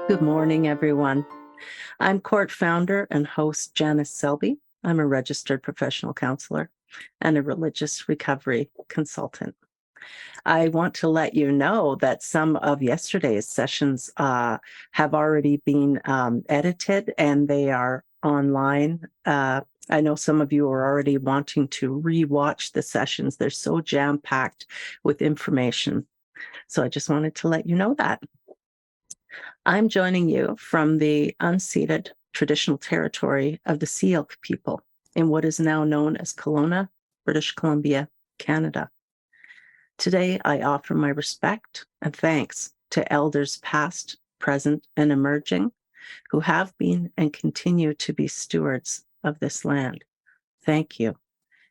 Good morning, everyone. I'm CORT founder and host Janice Selbie. I'm a registered professional counselor and a religious recovery consultant. I want to let you know that some of yesterday's sessions have already been edited and they are online. I know some of you are already wanting to rewatch the sessions. They're so jam-packed with information. So I just wanted to let you know that. I'm joining you from the unceded traditional territory of the Syilx people in what is now known as Kelowna, British Columbia, Canada. Today, I offer my respect and thanks to elders past, present, and emerging who have been and continue to be stewards of this land. Thank you.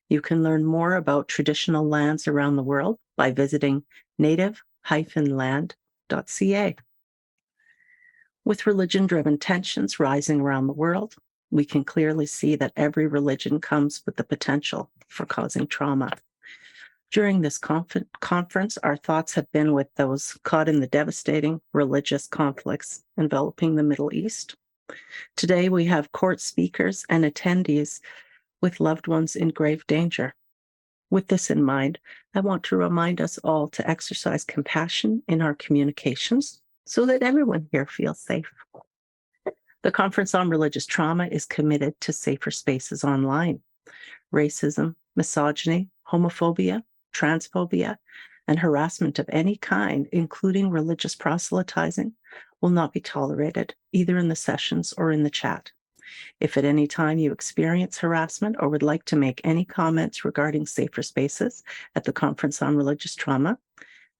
You can learn more about traditional lands around the world by visiting native-land.ca. With religion-driven tensions rising around the world, we can clearly see that every religion comes with the potential for causing trauma. During this conference, our thoughts have been with those caught in the devastating religious conflicts enveloping the Middle East. Today, we have CORT speakers and attendees with loved ones in grave danger. With this in mind, I want to remind us all to exercise compassion in our communications so that everyone here feels safe. The Conference on Religious Trauma is committed to safer spaces online. Racism, misogyny, homophobia, transphobia, and harassment of any kind, including religious proselytizing, will not be tolerated, either in the sessions or in the chat. If at any time you experience harassment or would like to make any comments regarding safer spaces at the Conference on Religious Trauma,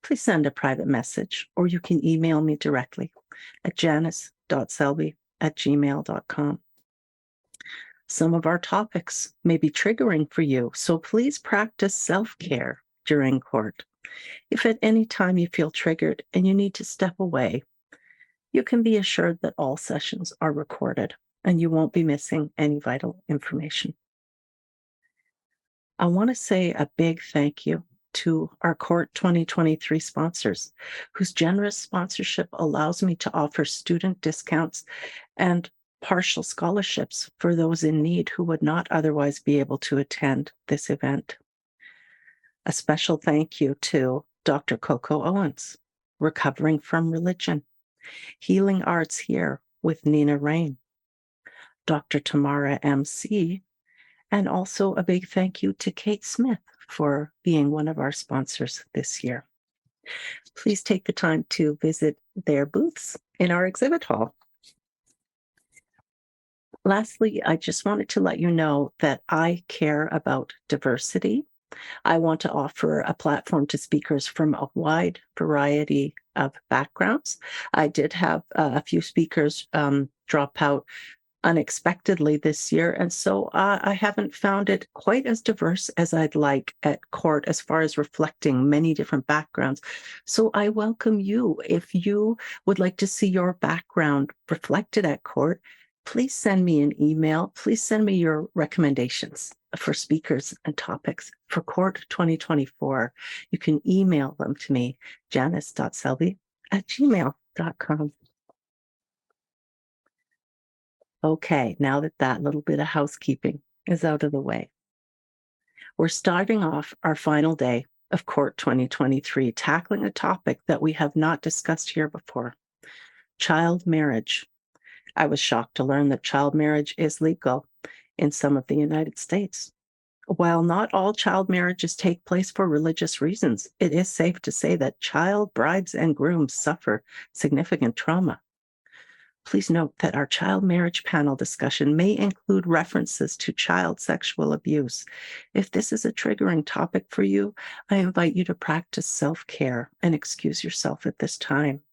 please send a private message or you can email me directly at janice.selbie@gmail.com. Some of our topics may be triggering for you, so please practice self-care during CORT. If at any time you feel triggered and you need to step away, you can be assured that all sessions are recorded and you won't be missing any vital information. I want to say a big thank you to our CORT 2023 sponsors, whose generous sponsorship allows me to offer student discounts and partial scholarships for those in need who would not otherwise be able to attend this event. A special thank you to Dr. Coco Owens, Recovering from Religion, Healing Arts Here with Nina Rain, Dr. Tamara MC, and also a big thank you to Kate Smith for being one of our sponsors this year. Please take the time to visit their booths in our exhibit hall. Lastly, I just wanted to let you know that I care about diversity. I want to offer a platform to speakers from a wide variety of backgrounds. I did have a few speakers drop out unexpectedly this year, and so I haven't found it quite as diverse as I'd like at CORT as far as reflecting many different backgrounds. So I welcome you. If you would like to see your background reflected at CORT, please send me an email. Please send me your recommendations for speakers and topics for CORT 2024. You can email them to me, janice.selbie@gmail.com. Okay, now that that little bit of housekeeping is out of the way, we're starting off our final day of CORT 2023, tackling a topic that we have not discussed here before, child marriage. I was shocked to learn that child marriage is legal in some of the United States. While not all child marriages take place for religious reasons, it is safe to say that child brides and grooms suffer significant trauma. Please note that our child marriage panel discussion may include references to child sexual abuse. If this is a triggering topic for you, I invite you to practice self-care and excuse yourself at this time.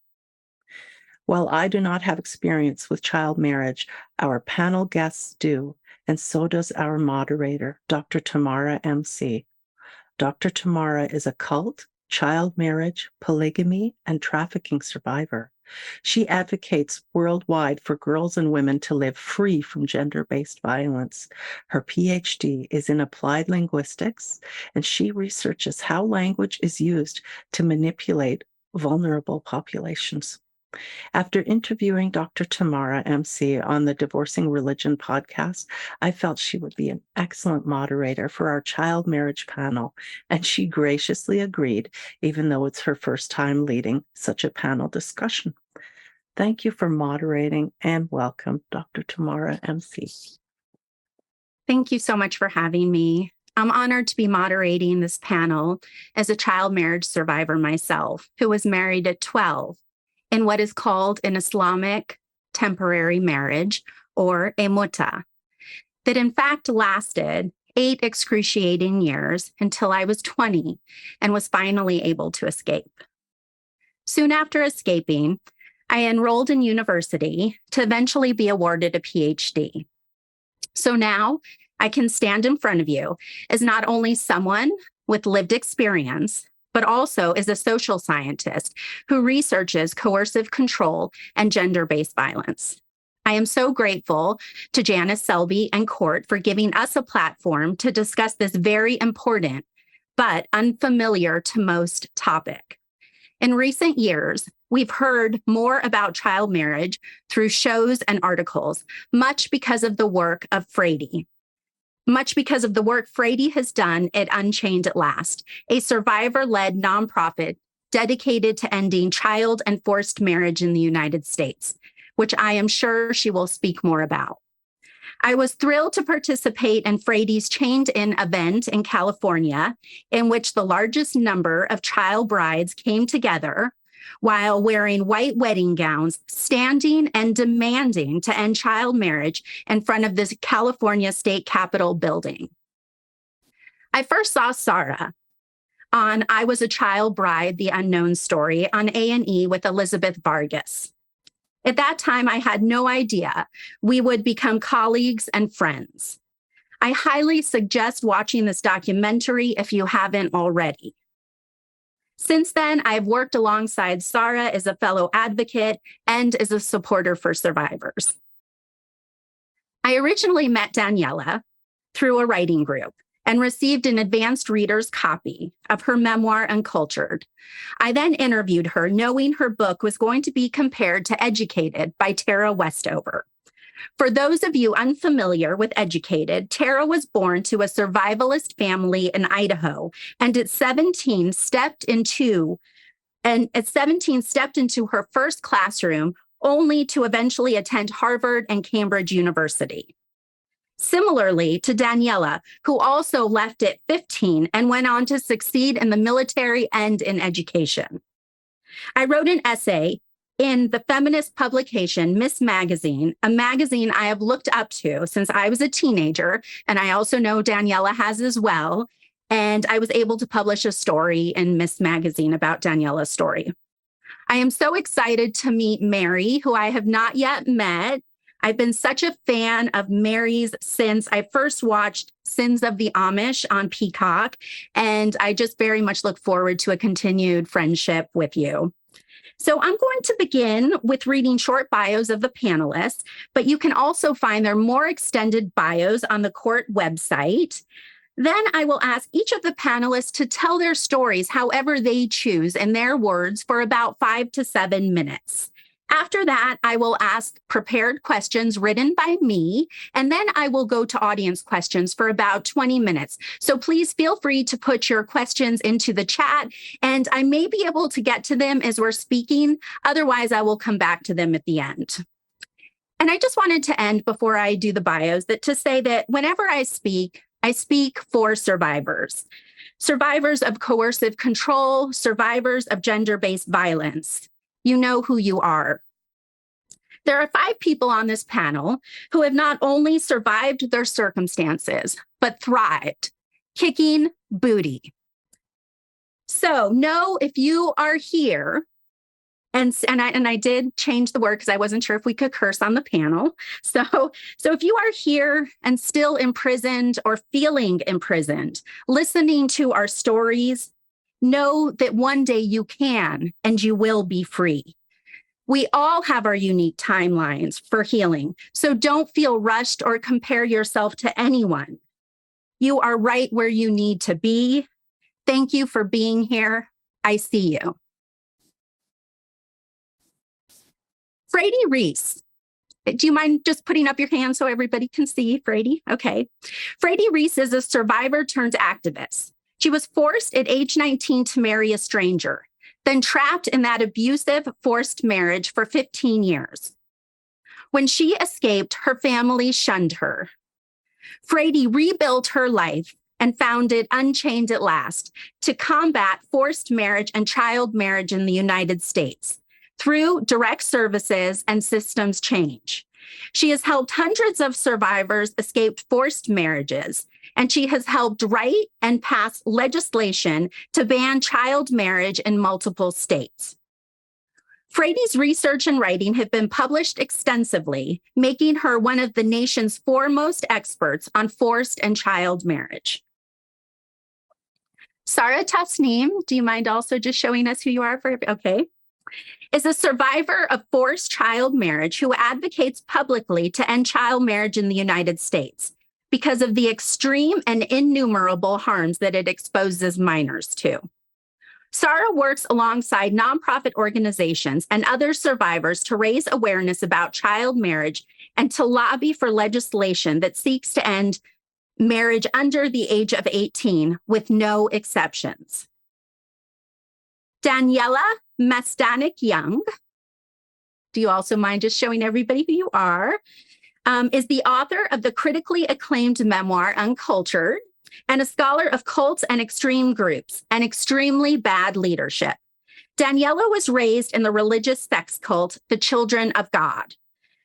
While I do not have experience with child marriage, our panel guests do, and so does our moderator, Dr. Tamara MC. Dr. Tamara is a cult, child marriage, polygamy, and trafficking survivor. She advocates worldwide for girls and women to live free from gender-based violence. Her PhD is in applied linguistics, and she researches how language is used to manipulate vulnerable populations. After interviewing Dr. Tamara, MC, on the Divorcing Religion podcast, I felt she would be an excellent moderator for our child marriage panel, and she graciously agreed, even though it's her first time leading such a panel discussion. Thank you for moderating, and welcome, Dr. Tamara, MC. Thank you so much for having me. I'm honored to be moderating this panel as a child marriage survivor myself, who was married at 12 in what is called an Islamic temporary marriage, or a muta, that in fact lasted 8 excruciating years until I was 20 and was finally able to escape. Soon after escaping, I enrolled in university to eventually be awarded a PhD. So now I can stand in front of you as not only someone with lived experience, but also as a social scientist who researches coercive control and gender-based violence. I am so grateful to Janice Selbie and CORT for giving us a platform to discuss this very important but unfamiliar to most topic. In recent years, we've heard more about child marriage through shows and articles, much because of the work of Fraidy. Much because of the work Fraidy has done at Unchained at Last, a survivor-led nonprofit dedicated to ending child and forced marriage in the United States, which I am sure she will speak more about. I was thrilled to participate in Fraidy's Chained In event in California, in which the largest number of child brides came together while wearing white wedding gowns, standing and demanding to end child marriage in front of the California State Capitol building. I first saw Sara on I Was a Child Bride, The Unknown Story on A&E with Elizabeth Vargas. At that time, I had no idea we would become colleagues and friends. I highly suggest watching this documentary if you haven't already. Since then, I've worked alongside Sara as a fellow advocate and as a supporter for survivors. I originally met Daniella through a writing group and received an advanced reader's copy of her memoir, Uncultured. I then interviewed her, knowing her book was going to be compared to Educated by Tara Westover. For those of you unfamiliar with Educated, Tara was born to a survivalist family in Idaho, and at 17 stepped into her first classroom, only to eventually attend Harvard and Cambridge University. Similarly to Daniella, who also left at 15 and went on to succeed in the military and in education. I wrote an essay in the feminist publication, Miss Magazine, a magazine I have looked up to since I was a teenager, and I also know Daniella has as well. And I was able to publish a story in Miss Magazine about Daniella's story. I am so excited to meet Mary, who I have not yet met. I've been such a fan of Mary's since I first watched Sins of the Amish on Peacock, and I just very much look forward to a continued friendship with you. So I'm going to begin with reading short bios of the panelists, but you can also find their more extended bios on the CORT website. Then I will ask each of the panelists to tell their stories however they choose in their words for about 5 to 7 minutes. After that, I will ask prepared questions written by me, and then I will go to audience questions for about 20 minutes. So please feel free to put your questions into the chat, and I may be able to get to them as we're speaking. Otherwise, I will come back to them at the end. And I just wanted to end before I do the bios to say that whenever I speak for survivors. Survivors of coercive control, survivors of gender-based violence. You know who you are. There are 5 people on this panel who have not only survived their circumstances, but thrived, kicking booty. So know if you are here, and I did change the word because I wasn't sure if we could curse on the panel. So if you are here and still imprisoned or feeling imprisoned, listening to our stories, know that one day you can and you will be free. We all have our unique timelines for healing, so don't feel rushed or compare yourself to anyone. You are right where you need to be. Thank you for being here. I see you. Fraidy Reiss. Do you mind just putting up your hand so everybody can see Fraidy? Okay. Fraidy Reiss is a survivor turned activist. She was forced at age 19 to marry a stranger, then trapped in that abusive, forced marriage for 15 years. When she escaped, her family shunned her. Fraidy rebuilt her life and founded Unchained at Last to combat forced marriage and child marriage in the United States through direct services and systems change. She has helped hundreds of survivors escape forced marriages, and she has helped write and pass legislation to ban child marriage in multiple states. Fraidy's research and writing have been published extensively, making her one of the nation's foremost experts on forced and child marriage. Sara Tasneem, do you mind also just showing us who you are? Okay. Is a survivor of forced child marriage who advocates publicly to end child marriage in the United States because of the extreme and innumerable harms that it exposes minors to. Sara works alongside nonprofit organizations and other survivors to raise awareness about child marriage and to lobby for legislation that seeks to end marriage under the age of 18 with no exceptions. Daniella Mestyanek Young, do you also mind just showing everybody who you are, is the author of the critically acclaimed memoir, Uncultured, and a scholar of cults and extreme groups and extremely bad leadership. Daniella was raised in the religious sex cult, the Children of God.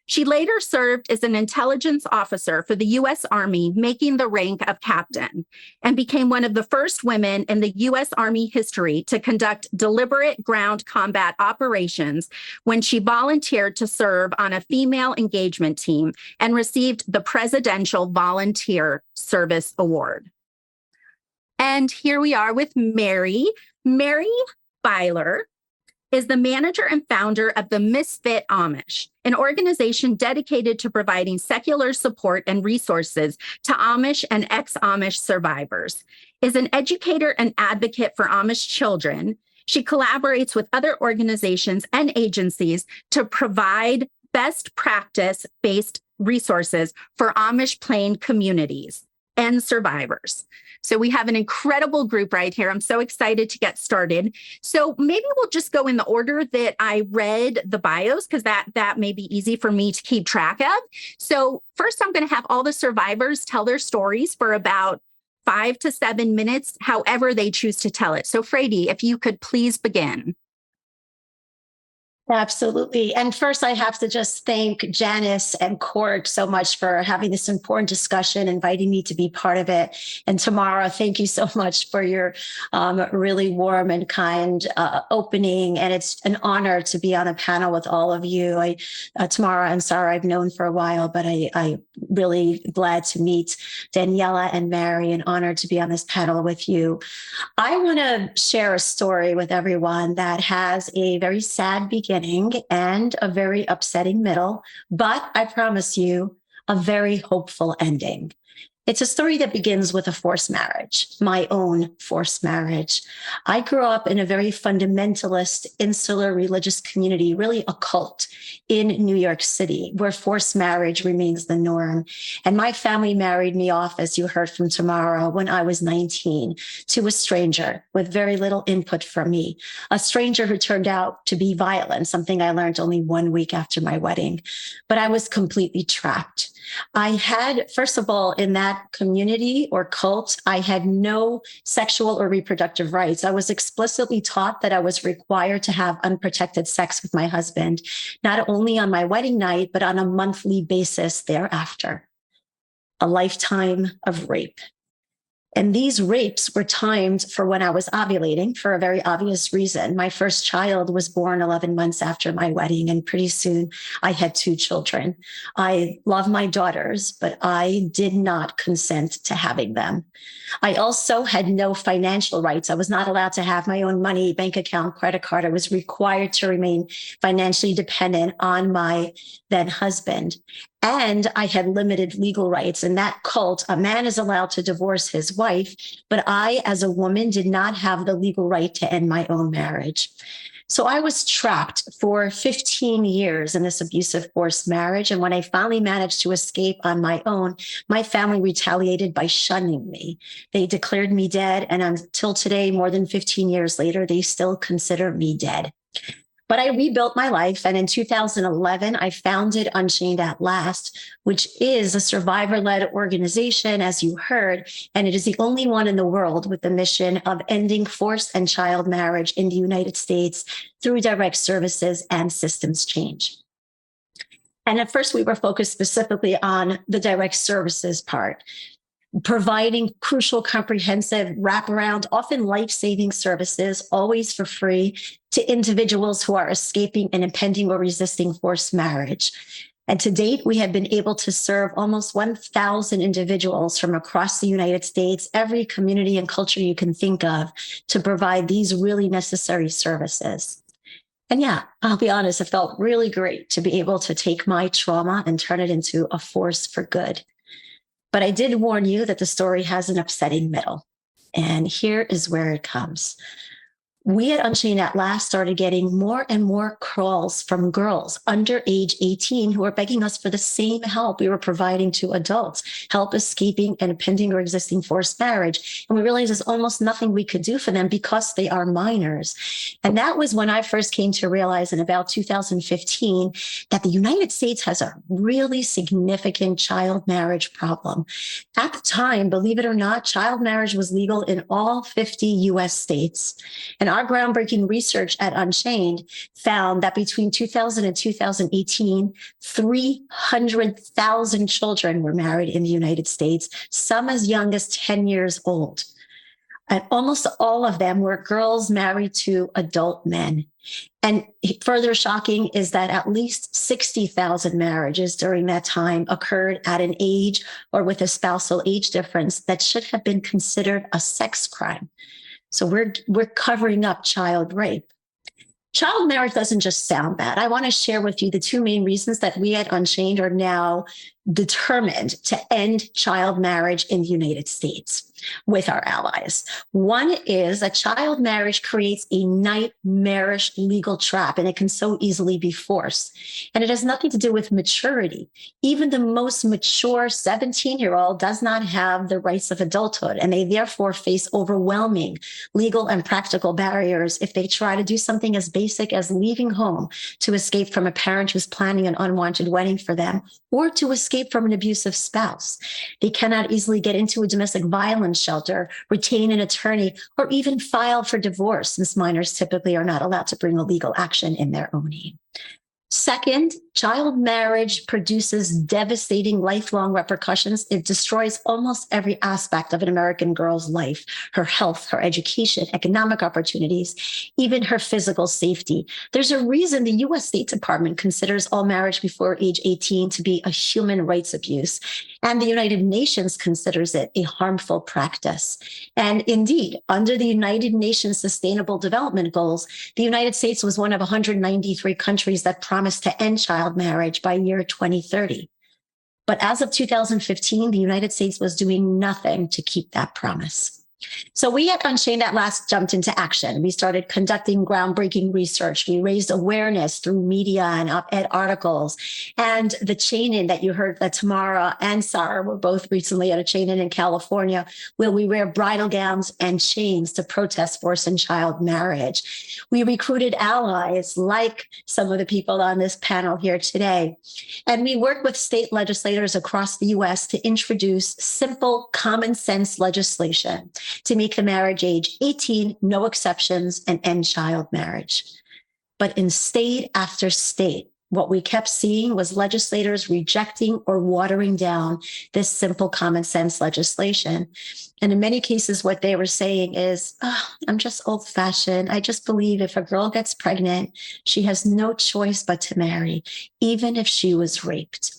She later served as an intelligence officer for the U.S. Army, making the rank of captain, and became one of the first women in the U.S. Army history to conduct deliberate ground combat operations when she volunteered to serve on a female engagement team and received the Presidential Volunteer Service Award. And here we are with Mary. Mary Byler is the manager and founder of the Misfit Amish, an organization dedicated to providing secular support and resources to Amish and ex-Amish survivors. Is an educator and advocate for Amish children. She collaborates with other organizations and agencies to provide best practice-based resources for Amish Plain communities and survivors. So we have an incredible group right here. I'm so excited to get started. So maybe we'll just go in the order that I read the bios, because that may be easy for me to keep track of. So first, I'm going to have all the survivors tell their stories for about 5 to 7 minutes, however they choose to tell it. So Fraidy, if you could please begin. Absolutely. And first, I have to just thank Janice and CORT so much for having this important discussion, inviting me to be part of it. And Tamara, thank you so much for your really warm and kind opening. And it's an honor to be on a panel with all of you. Tamara and Sara, I've known for a while, but I really glad to meet Daniella and Mary, and honored to be on this panel with you. I want to share a story with everyone that has a very sad beginning and a very upsetting middle, but I promise you, a very hopeful ending. It's a story that begins with a forced marriage, my own forced marriage. I grew up in a very fundamentalist, insular religious community, really a cult in New York City, where forced marriage remains the norm. And my family married me off, as you heard from Tamara, when I was 19, to a stranger with very little input from me, a stranger who turned out to be violent, something I learned only 1 week after my wedding. But I was completely trapped. I had, first of all, in that community or cult, I had no sexual or reproductive rights. I was explicitly taught that I was required to have unprotected sex with my husband, not only on my wedding night, but on a monthly basis thereafter. A lifetime of rape. And these rapes were timed for when I was ovulating, for a very obvious reason. My first child was born 11 months after my wedding, and pretty soon I had 2 children. I love my daughters, but I did not consent to having them. I also had no financial rights. I was not allowed to have my own money, bank account, credit card. I was required to remain financially dependent on my then husband. And I had limited legal rights. In that cult, a man is allowed to divorce his wife, but I, as a woman, did not have the legal right to end my own marriage. So I was trapped for 15 years in this abusive forced marriage. And when I finally managed to escape on my own, my family retaliated by shunning me. They declared me dead. And until today, more than 15 years later, they still consider me dead. But I rebuilt my life. And in 2011, I founded Unchained at Last, which is a survivor led organization, as you heard. And it is the only one in the world with the mission of ending forced and child marriage in the United States through direct services and systems change. And at first, we were focused specifically on the direct services part, providing crucial, comprehensive, wraparound, often life-saving services, always for free, to individuals who are escaping an impending or resisting forced marriage. And to date, we have been able to serve almost 1,000 individuals from across the United States, every community and culture you can think of, to provide these really necessary services. And yeah, I'll be honest, it felt really great to be able to take my trauma and turn it into a force for good. But I did warn you that the story has an upsetting middle. And here is where it comes. We at Unchained at Last started getting more and more calls from girls under age 18 who are begging us for the same help we were providing to adults, help escaping an impending or existing forced marriage. And we realized there's almost nothing we could do for them because they are minors. And that was when I first came to realize in about 2015 that the United States has a really significant child marriage problem. At the time, believe it or not, child marriage was legal in all 50 US states. And our groundbreaking research at Unchained found that between 2000 and 2018, 300,000 children were married in the United States, some as young as 10 years old. And almost all of them were girls married to adult men. And further shocking is that at least 60,000 marriages during that time occurred at an age or with a spousal age difference that should have been considered a sex crime. So we're covering up child rape. Child marriage doesn't just sound bad. I want to share with you the two main reasons that we at Unchained are now determined to end child marriage in the United States with our allies. One is that child marriage creates a nightmarish legal trap, and it can so easily be forced. And it has nothing to do with maturity. Even the most mature 17-year-old does not have the rights of adulthood, and they therefore face overwhelming legal and practical barriers if they try to do something as basic as leaving home to escape from a parent who's planning an unwanted wedding for them, or to escape from an abusive spouse. They cannot easily get into a domestic violence shelter, retain an attorney, or even file for divorce, since minors typically are not allowed to bring a legal action in their own name. Second, child marriage produces devastating lifelong repercussions. It destroys almost every aspect of an American girl's life, her health, her education, economic opportunities, even her physical safety. There's a reason the U.S. State Department considers all marriage before age 18 to be a human rights abuse, and the United Nations considers it a harmful practice. And indeed, under the United Nations Sustainable Development Goals, the United States was one of 193 countries that promised to end child marriage by year 2030. But as of 2015, the United States was doing nothing to keep that promise. So we at Unchained at Last jumped into action. We started conducting groundbreaking research. We raised awareness through media and op-ed articles. And the chain-in that you heard that Tamara and Sara were both recently at a chain-in in California, where we wear bridal gowns and chains to protest forced and child marriage. We recruited allies like some of the people on this panel here today. And we worked with state legislators across the U.S. to introduce simple, common sense legislation to make the marriage age 18, no exceptions, and end child marriage. But in state after state, what we kept seeing was legislators rejecting or watering down this simple common sense legislation. And in many cases, what they were saying is, oh, I'm just old fashioned. I just believe if a girl gets pregnant, she has no choice but to marry, even if she was raped.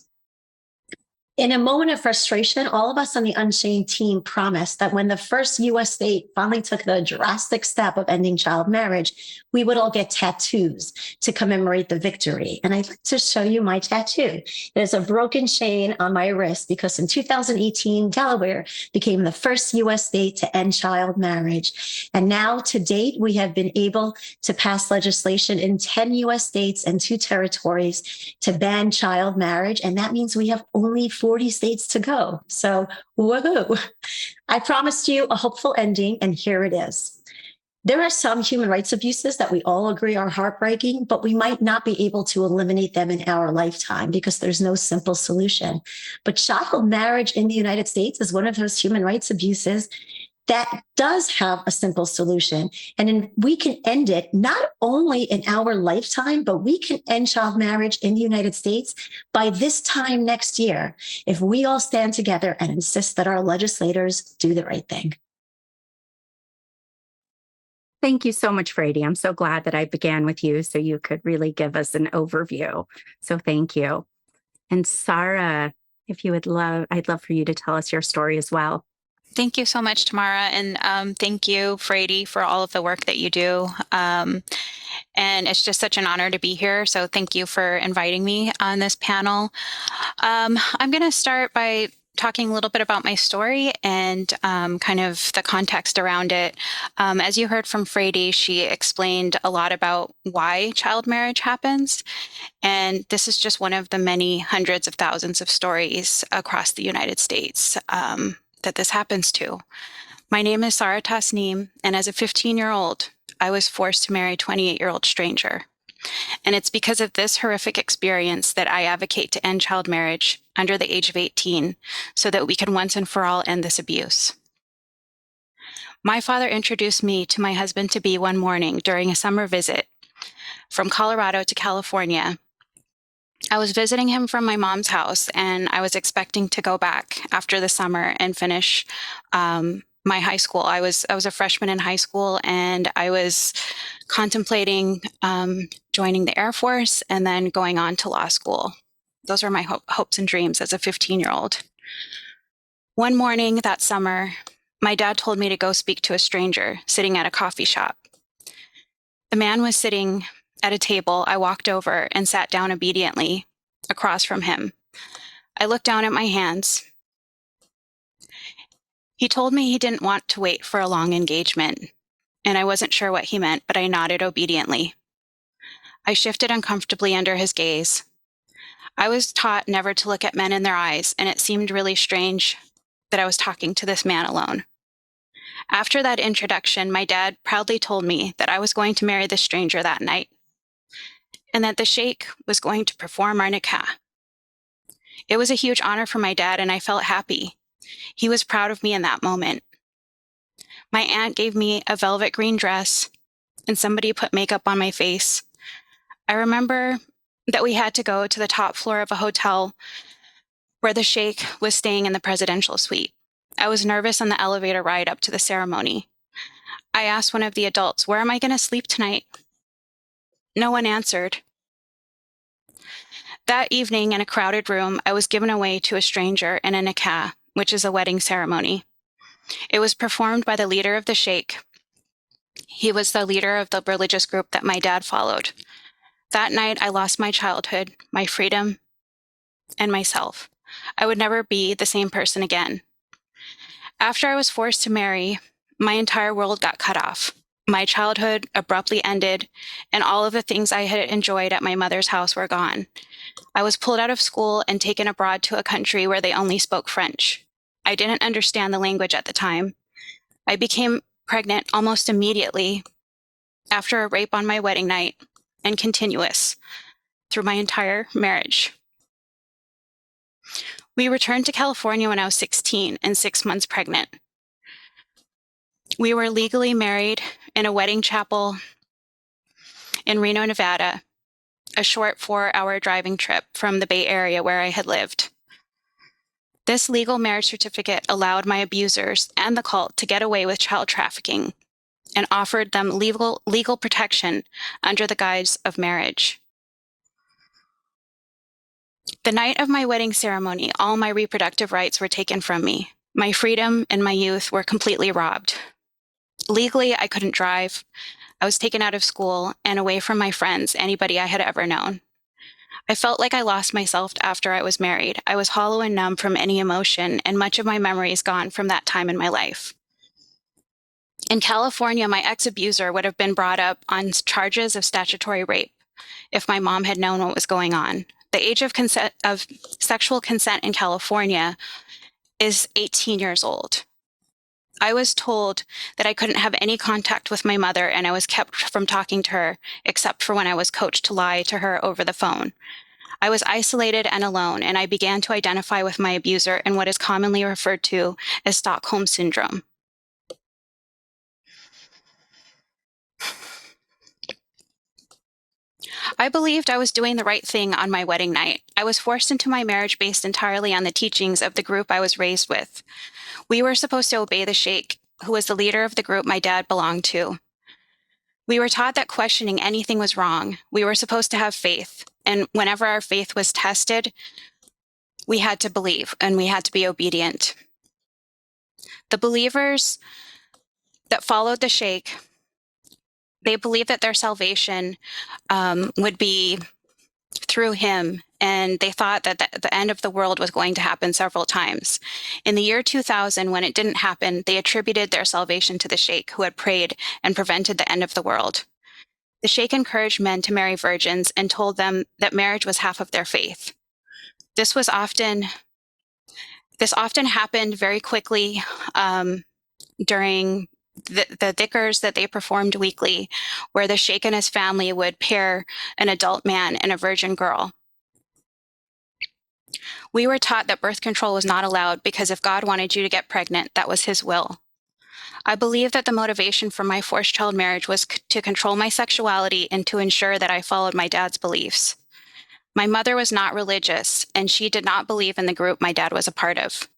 In a moment of frustration, all of us on the Unchained team promised that when the first US state finally took the drastic step of ending child marriage, we would all get tattoos to commemorate the victory. And I'd like to show you my tattoo. There's a broken chain on my wrist because in 2018, Delaware became the first US state to end child marriage. And now to date, we have been able to pass legislation in 10 US states and 2 territories to ban child marriage. And that means we have only 40 states to go. So, woohoo. I promised you a hopeful ending, and here it is. There are some human rights abuses that we all agree are heartbreaking, but we might not be able to eliminate them in our lifetime because there's no simple solution. But child marriage in the United States is one of those human rights abuses that does have a simple solution. And we can end it not only in our lifetime, but we can end child marriage in the United States by this time next year if we all stand together and insist that our legislators do the right thing. Thank you so much, Fraidy. I'm so glad that I began with you so you could really give us an overview. So thank you. And Sara, if you would I'd love for you to tell us your story as well. Thank you so much, Tamara. And thank you, Fraidy, for all of the work that you do. And it's just such an honor to be here. So thank you for inviting me on this panel. I'm going to start by talking a little bit about my story and kind of the context around it. As you heard from Fraidy, she explained a lot about why child marriage happens. And this is just one of the many hundreds of thousands of stories across the United States that this happens to. My name is Sara Tasneem, and as a 15-year-old, I was forced to marry a 28-year-old stranger. And it's because of this horrific experience that I advocate to end child marriage under the age of 18 so that we can once and for all end this abuse. My father introduced me to my husband-to-be one morning during a summer visit from Colorado to California. I was visiting him from my mom's house, and I was expecting to go back after the summer and finish my high school. I was a freshman in high school, and I was contemplating joining the Air Force and then going on to law school. Those were my hopes and dreams as a 15-year-old. One morning that summer, my dad told me to go speak to a stranger sitting at a coffee shop. The man was sitting at a table. I walked over and sat down obediently across from him. I looked down at my hands. He told me he didn't want to wait for a long engagement, and I wasn't sure what he meant, but I nodded obediently. I shifted uncomfortably under his gaze. I was taught never to look at men in their eyes, and it seemed really strange that I was talking to this man alone. After that introduction, my dad proudly told me that I was going to marry this stranger that night, and that the sheikh was going to perform our nikah. It was a huge honor for my dad, and I felt happy. He was proud of me in that moment. My aunt gave me a velvet green dress, and somebody put makeup on my face. I remember that we had to go to the top floor of a hotel where the sheikh was staying in the presidential suite. I was nervous on the elevator ride up to the ceremony. I asked one of the adults, "Where am I going to sleep tonight?" No one answered. That evening, in a crowded room, I was given away to a stranger in a nikah, which is a wedding ceremony. It was performed by the leader of the sheikh. He was the leader of the religious group that my dad followed. That night, I lost my childhood, my freedom, and myself. I would never be the same person again. After I was forced to marry, my entire world got cut off. My childhood abruptly ended, and all of the things I had enjoyed at my mother's house were gone. I was pulled out of school and taken abroad to a country where they only spoke French. I didn't understand the language at the time. I became pregnant almost immediately after a rape on my wedding night, and continuous through my entire marriage. We returned to California when I was 16 and 6 months pregnant. We were legally married in a wedding chapel in Reno, Nevada, a short 4-hour driving trip from the Bay Area where I had lived. This legal marriage certificate allowed my abusers and the cult to get away with child trafficking and offered them legal protection under the guise of marriage. The night of my wedding ceremony, all my reproductive rights were taken from me. My freedom and my youth were completely robbed. Legally, I couldn't drive. I was taken out of school and away from my friends, anybody I had ever known. I felt like I lost myself after I was married. I was hollow and numb from any emotion, and much of my memory is gone from that time in my life. In California, my ex-abuser would have been brought up on charges of statutory rape if my mom had known what was going on. The age of sexual consent in California is 18 years old. I was told that I couldn't have any contact with my mother, and I was kept from talking to her, except for when I was coached to lie to her over the phone. I was isolated and alone, and I began to identify with my abuser in what is commonly referred to as Stockholm Syndrome. I believed I was doing the right thing on my wedding night. I was forced into my marriage based entirely on the teachings of the group I was raised with. We were supposed to obey the sheikh, who was the leader of the group my dad belonged to. We were taught that questioning anything was wrong. We were supposed to have faith, and whenever our faith was tested, we had to believe, and we had to be obedient. The believers that followed the sheikh, they believed that their salvation would be through him, and they thought that the end of the world was going to happen several times. In the year 2000, when it didn't happen, they attributed their salvation to the sheikh who had prayed and prevented the end of the world. The sheikh encouraged men to marry virgins and told them that marriage was half of their faith. This often happened very quickly during the dhikrs that they performed weekly, where the sheikh and his family would pair an adult man and a virgin girl. We were taught that birth control was not allowed because if God wanted you to get pregnant, that was his will. I believe that the motivation for my forced child marriage was to control my sexuality and to ensure that I followed my dad's beliefs. My mother was not religious, and she did not believe in the group my dad was a part of.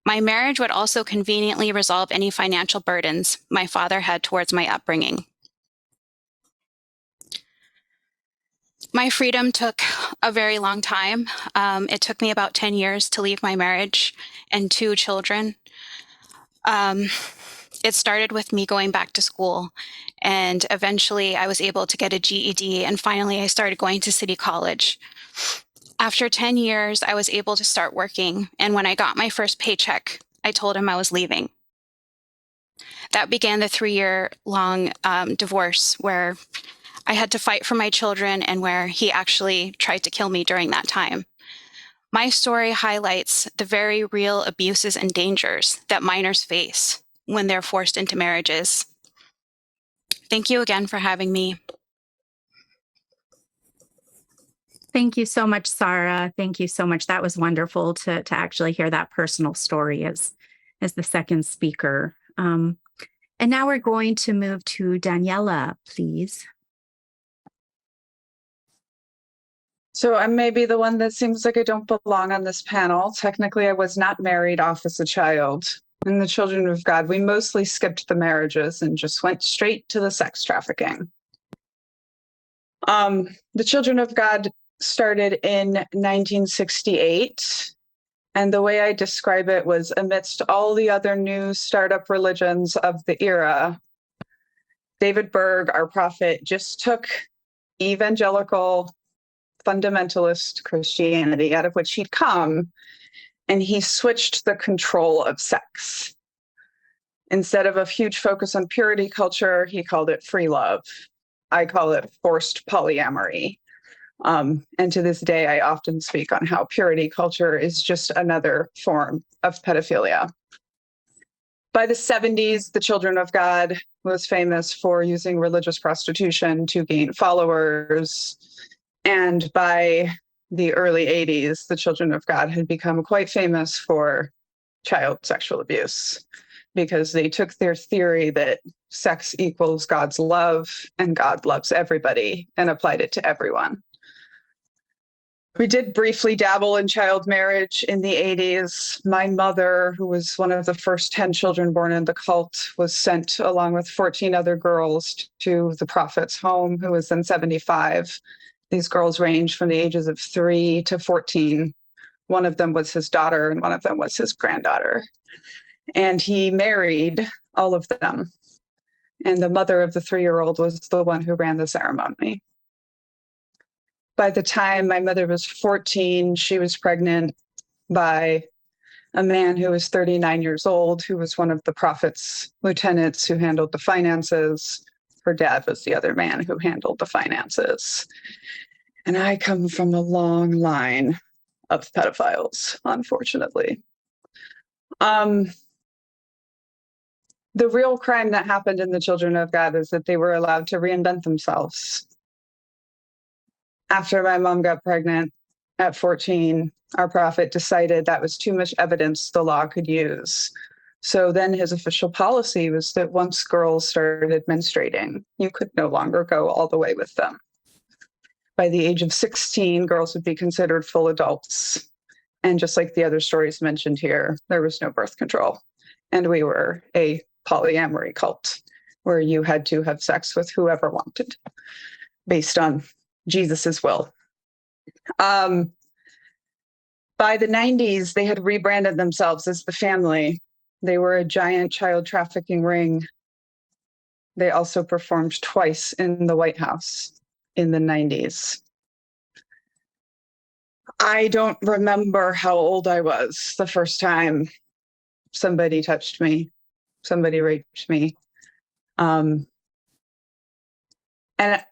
My marriage would also conveniently resolve any financial burdens my father had towards my upbringing. My freedom took a very long time. It took me about 10 years to leave my marriage and 2 children. It started with me going back to school, and eventually I was able to get a GED, and finally I started going to City College. After 10 years, I was able to start working, and when I got my first paycheck, I told him I was leaving. That began the 3-year-long divorce where I had to fight for my children and where he actually tried to kill me during that time. My story highlights the very real abuses and dangers that minors face when they're forced into marriages. Thank you again for having me. Thank you so much, Sara. Thank you so much. That was wonderful to actually hear that personal story as the second speaker. And now we're going to move to Daniella, please. So I may be the one that seems like I don't belong on this panel. Technically, I was not married off as a child. In the Children of God, we mostly skipped the marriages and just went straight to the sex trafficking. The Children of God started in 1968. And the way I describe it was amidst all the other new startup religions of the era, David Berg, our prophet, just took evangelical fundamentalist Christianity, out of which he'd come, and he switched the control of sex. Instead of a huge focus on purity culture, he called it free love. I call it forced polyamory. And to this day, I often speak on how purity culture is just another form of pedophilia. By the 70s, the Children of God was famous for using religious prostitution to gain followers. And by the early 80s, the Children of God had become quite famous for child sexual abuse because they took their theory that sex equals God's love and God loves everybody and applied it to everyone. We did briefly dabble in child marriage in the 80s. My mother, who was one of the first 10 children born in the cult, was sent along with 14 other girls to the prophet's home, who was then 75. These girls ranged from the ages of 3 to 14. One of them was his daughter and one of them was his granddaughter. And he married all of them. And the mother of the 3-year-old was the one who ran the ceremony. By the time my mother was 14, she was pregnant by a man who was 39 years old, who was one of the prophet's lieutenants who handled the finances. Her dad was the other man who handled the finances. And I come from a long line of pedophiles, unfortunately. The real crime that happened in the children of God is that they were allowed to reinvent themselves. After my mom got pregnant at 14, our prophet decided that was too much evidence the law could use. So then his official policy was that once girls started menstruating, you could no longer go all the way with them. By the age of 16, girls would be considered full adults. And just like the other stories mentioned here, there was no birth control. And we were a polyamory cult where you had to have sex with whoever wanted based on Jesus's will. By the 90s, they had rebranded themselves as the Family. They were a giant child trafficking ring. They also performed twice in the White House in the 90s. I don't remember how old I was the first time somebody touched me, somebody raped me. And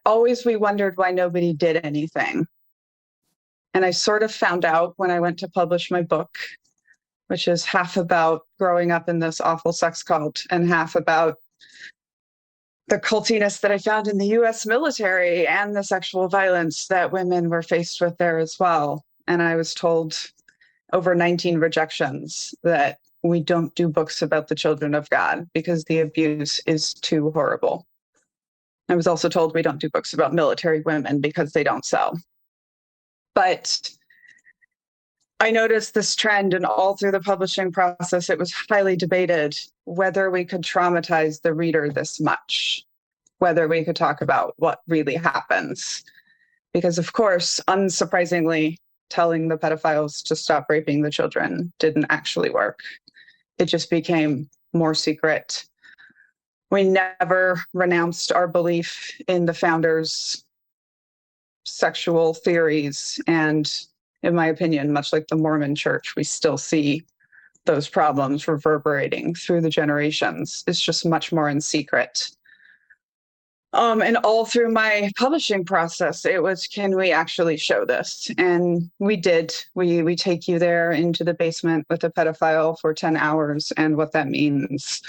always we wondered why nobody did anything. And I sort of found out when I went to publish my book, which is half about growing up in this awful sex cult and half about the cultiness that I found in the US military and the sexual violence that women were faced with there as well. And I was told over 19 rejections that we don't do books about the children of God because the abuse is too horrible. I was also told we don't do books about military women because they don't sell. But I noticed this trend, and all through the publishing process, it was highly debated whether we could traumatize the reader this much, whether we could talk about what really happens. Because, of course, unsurprisingly, telling the pedophiles to stop raping the children didn't actually work. It just became more secret. We never renounced our belief in the founders' sexual theories. And in my opinion, much like the Mormon Church, we still see those problems reverberating through the generations. It's just much more in secret. And all through my publishing process, it was, can we actually show this? And we did. We take you there into the basement with a pedophile for 10 hours and what that means.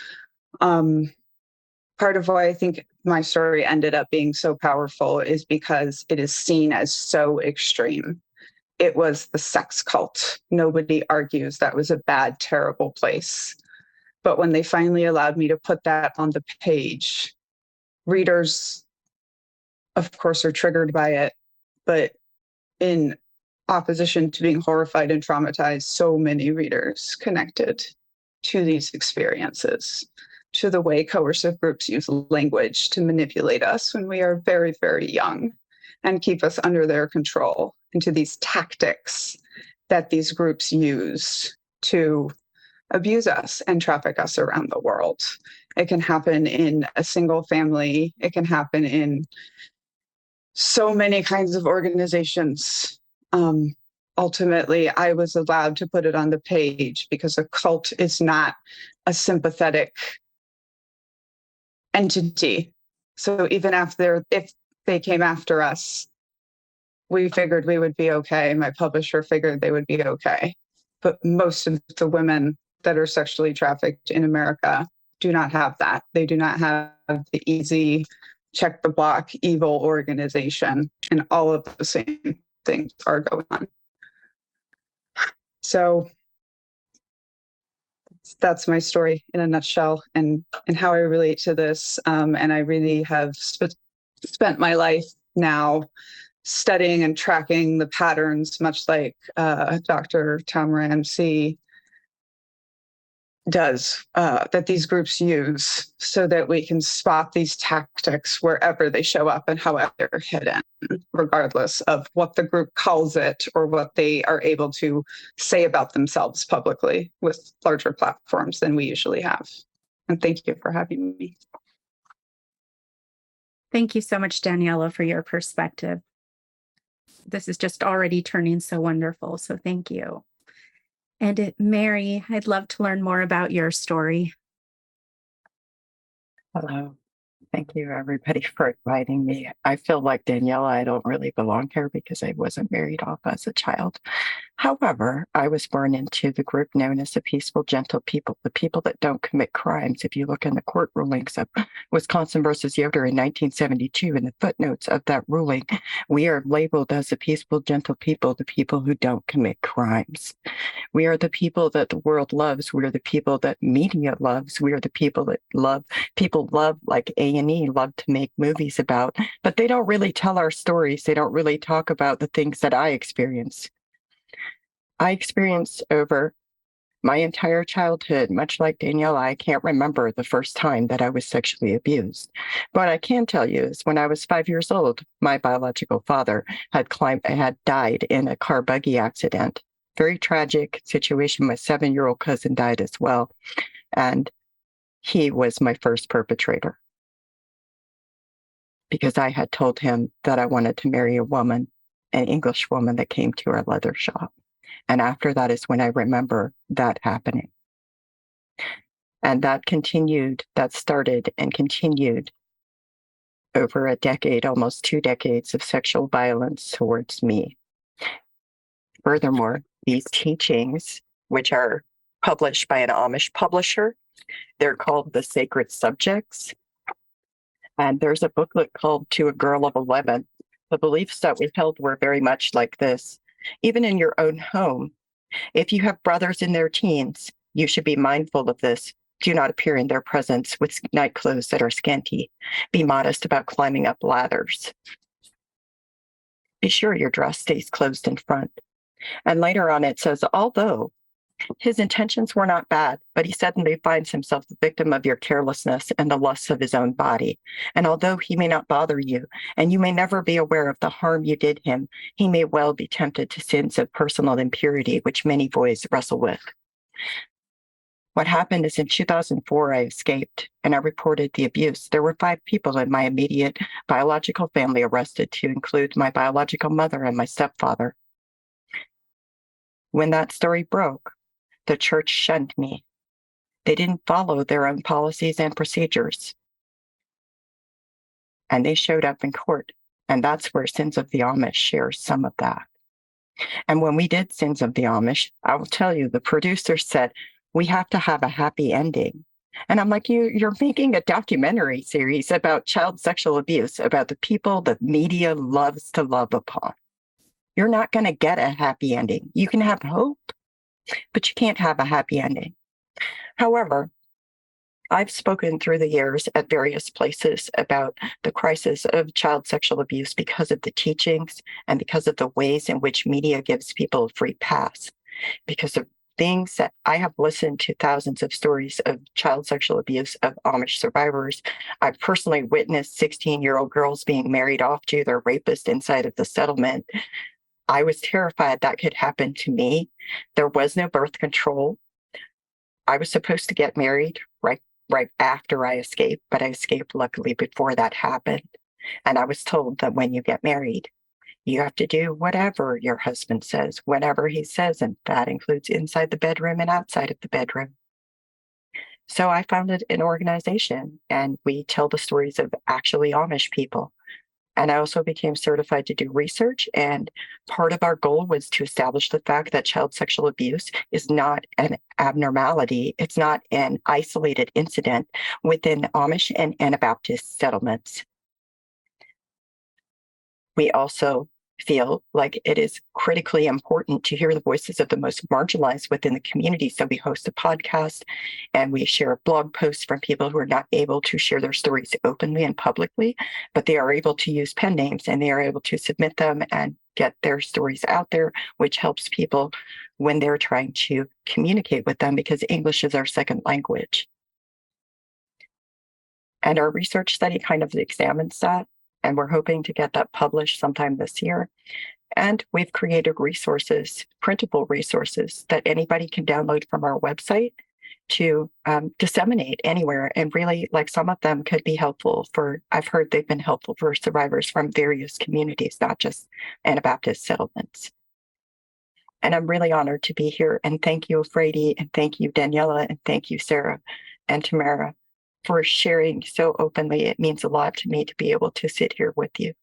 Part of why I think my story ended up being so powerful is because it is seen as so extreme. It was the sex cult. Nobody argues that was a bad, terrible place. But when they finally allowed me to put that on the page, readers, of course, are triggered by it. But in opposition to being horrified and traumatized, so many readers connected to these experiences, to the way coercive groups use language to manipulate us when we are very, very young and keep us under their control, and to these tactics that these groups use to abuse us and traffic us around the world. It can happen in a single family. It can happen in so many kinds of organizations. Ultimately, I was allowed to put it on the page because a cult is not a sympathetic entity. So even if they came after us, we figured we would be okay. My publisher figured they would be okay. But most of the women that are sexually trafficked in America do not have that. They do not have the easy check the block evil organization, and all of the same things are going on. So that's my story in a nutshell, and how I relate to this. And I really have spent my life now studying and tracking the patterns, much like Dr. Tamara MC does, that these groups use so that we can spot these tactics wherever they show up and however they're hidden. regardless of what the group calls it or what they are able to say about themselves publicly with larger platforms than we usually have. And thank you for having me. Thank you so much, Daniella, for your perspective. This is just already turning so wonderful. So thank you. And Mary, I'd love to learn more about your story. Hello. Thank you, everybody, for inviting me. I feel like Daniella, I don't really belong here because I wasn't married off as a child. However, I was born into the group known as the peaceful, gentle people, the people that don't commit crimes. If you look in the court rulings of Wisconsin versus Yoder in 1972, in the footnotes of that ruling, we are labeled as the peaceful, gentle people, the people who don't commit crimes. We are the people that the world loves. We are the people that media loves. We are the people that people love, like A&E love to make movies about, but they don't really tell our stories. They don't really talk about the things that I experienced. I experienced over my entire childhood, much like Daniella, I can't remember the first time that I was sexually abused. But I can tell you is when I was 5 years old, my biological father had died in a car buggy accident. Very tragic situation. My 7-year-old cousin died as well. And he was my first perpetrator because I had told him that I wanted to marry a woman, an English woman that came to our leather shop. And after that is when I remember that happening. And that started and continued over a decade, almost 2 decades of sexual violence towards me. Furthermore, these teachings, which are published by an Amish publisher, they're called The Sacred Subjects. And there's a booklet called To a Girl of 11. The beliefs that we held were very much like this. Even in your own home, if you have brothers in their teens, you should be mindful of this. Do not appear in their presence with night clothes that are scanty. Be modest about climbing up ladders. Be sure your dress stays closed in front. And later on it says, although his intentions were not bad, but he suddenly finds himself the victim of your carelessness and the lusts of his own body. And although he may not bother you, and you may never be aware of the harm you did him, he may well be tempted to sins of personal impurity, which many boys wrestle with. What happened is in 2004, I escaped and I reported the abuse. There were 5 people in my immediate biological family arrested, to include my biological mother and my stepfather. When that story broke, the church shunned me. They didn't follow their own policies and procedures. And they showed up in court. And that's where Sins of the Amish shares some of that. And when we did Sins of the Amish, I will tell you, the producer said, we have to have a happy ending. And I'm like, you're making a documentary series about child sexual abuse, about the people the media loves to love upon. You're not going to get a happy ending. You can have hope, but you can't have a happy ending. However, I've spoken through the years at various places about the crisis of child sexual abuse because of the teachings and because of the ways in which media gives people a free pass. Because of things that I have listened to, thousands of stories of child sexual abuse of Amish survivors. I've personally witnessed 16-year-old girls being married off to their rapist inside of the settlement. I was terrified that could happen to me. There was no birth control. I was supposed to get married right after I escaped, but I escaped luckily before that happened. And I was told that when you get married, you have to do whatever your husband says, whatever he says, and that includes inside the bedroom and outside of the bedroom. So I founded an organization, and we tell the stories of actually Amish people. And I also became certified to do research. And part of our goal was to establish the fact that child sexual abuse is not an abnormality. It's not an isolated incident within Amish and Anabaptist settlements. We also feel like it is critically important to hear the voices of the most marginalized within the community. So we host a podcast and we share blog posts from people who are not able to share their stories openly and publicly, but they are able to use pen names and they are able to submit them and get their stories out there, which helps people when they're trying to communicate with them, because English is our second language. And our research study kind of examines that. And we're hoping to get that published sometime this year. And we've created resources, printable resources that anybody can download from our website to disseminate anywhere. And really, like, some of them could be helpful I've heard they've been helpful for survivors from various communities, not just Anabaptist settlements. And I'm really honored to be here. And thank you, Fraidy, and thank you, Daniella, and thank you, Sara and Tamara, for sharing so openly. It means a lot to me to be able to sit here with you.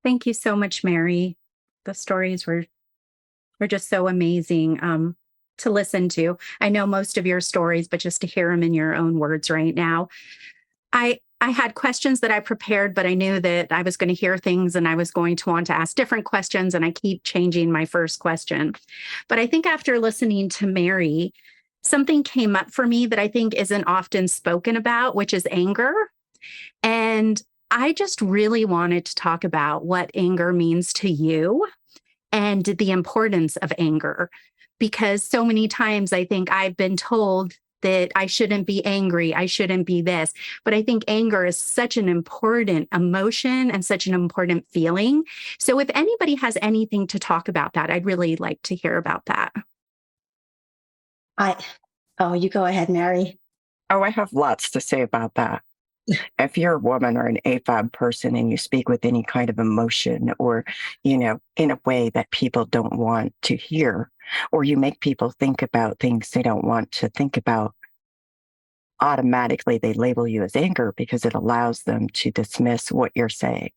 Thank you so much, Mary. The stories were just so amazing to listen to. I know most of your stories, but just to hear them in your own words right now. I had questions that I prepared, but I knew that I was going to hear things and I was going to want to ask different questions, and I keep changing my first question. But I think after listening to Mary, something came up for me that I think isn't often spoken about, which is anger. And I just really wanted to talk about what anger means to you and the importance of anger, because so many times I think I've been told that I shouldn't be angry, I shouldn't be this. But I think anger is such an important emotion and such an important feeling. So if anybody has anything to talk about that, I'd really like to hear about that. You go ahead, Mary. Oh, I have lots to say about that. If you're a woman or an AFAB person and you speak with any kind of emotion or, in a way that people don't want to hear, or you make people think about things they don't want to think about, automatically they label you as anger because it allows them to dismiss what you're saying.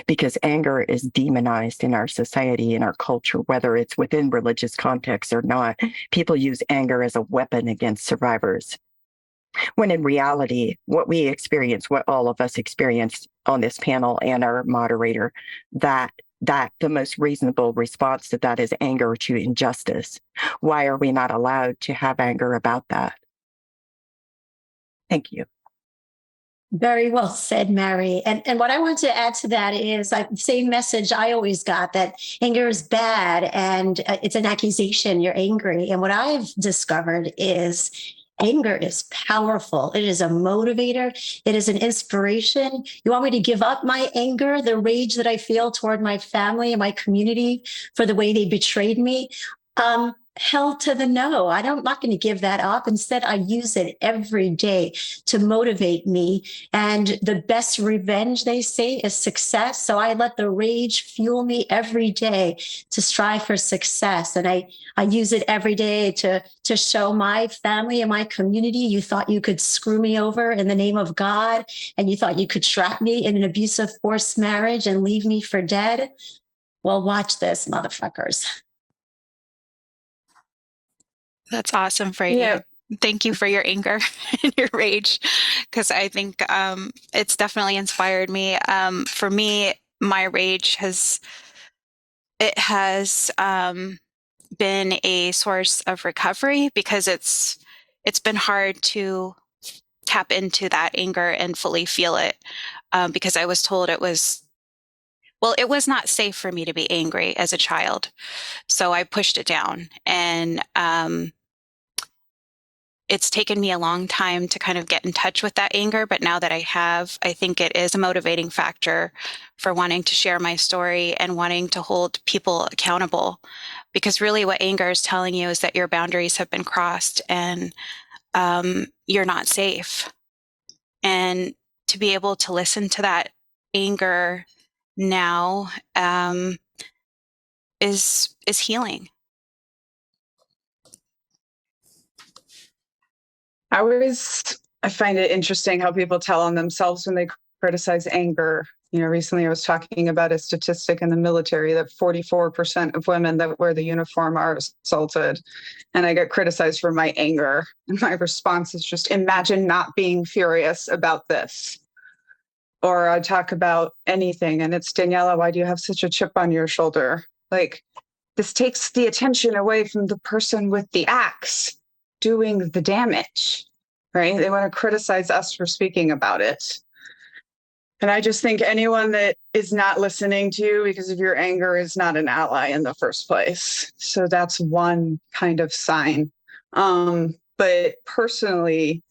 Because anger is demonized in our society, in our culture, whether it's within religious context or not. People use anger as a weapon against survivors. When in reality, what we experience, what all of us experienced on this panel and our moderator, that the most reasonable response to that is anger to injustice. Why are we not allowed to have anger about that? Thank you. Very well said, Mary. And what I want to add to that is the same message I always got, that anger is bad and it's an accusation. You're angry. And what I've discovered is anger is powerful. It is a motivator. It is an inspiration. You want me to give up my anger, the rage that I feel toward my family and my community for the way they betrayed me? Hell to the no. I'm not going to give that up. Instead, I use it every day to motivate me. And the best revenge, they say, is success. So I let the rage fuel me every day to strive for success. And I use it every day to show my family and my community, you thought you could screw me over in the name of God, and you thought you could trap me in an abusive forced marriage and leave me for dead. Well, watch this, motherfuckers. That's awesome, Fraidy. Yeah. Thank you for your anger and your rage, because I think it's definitely inspired me. For me, my rage has been a source of recovery, because it's been hard to tap into that anger and fully feel it, because I was told it was not safe for me to be angry as a child. So I pushed it down, and it's taken me a long time to kind of get in touch with that anger. But now that I have, I think it is a motivating factor for wanting to share my story and wanting to hold people accountable. Because really what anger is telling you is that your boundaries have been crossed and you're not safe. And to be able to listen to that anger now is healing. I find it interesting how people tell on themselves when they criticize anger. Recently I was talking about a statistic in the military that 44% of women that wear the uniform are assaulted. And I get criticized for my anger. And my response is just, imagine not being furious about this. Or I talk about anything and it's, Daniella, why do you have such a chip on your shoulder? Like, this takes the attention away from the person with the axe doing the damage, right? They want to criticize us for speaking about it. And I just think anyone that is not listening to you because of your anger is not an ally in the first place. So that's one kind of sign. But personally,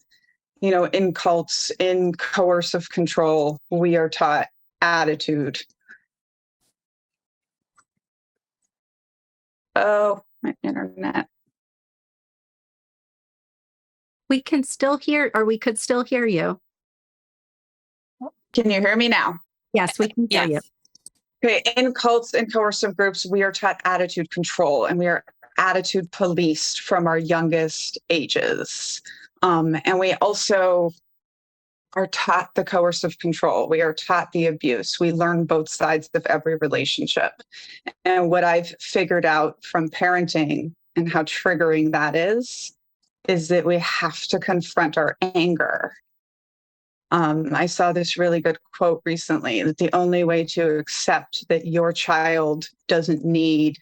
in cults, in coercive control, we are taught attitude. Oh, my internet. We can still hear, or we could still hear you. Can you hear me now? Yes, we can hear you. Okay, in cults and coercive groups, we are taught attitude control, and we are attitude policed from our youngest ages. And we also are taught the coercive control. We are taught the abuse. We learn both sides of every relationship. And what I've figured out from parenting and how triggering that is that we have to confront our anger. I saw this really good quote recently that the only way to accept that your child doesn't need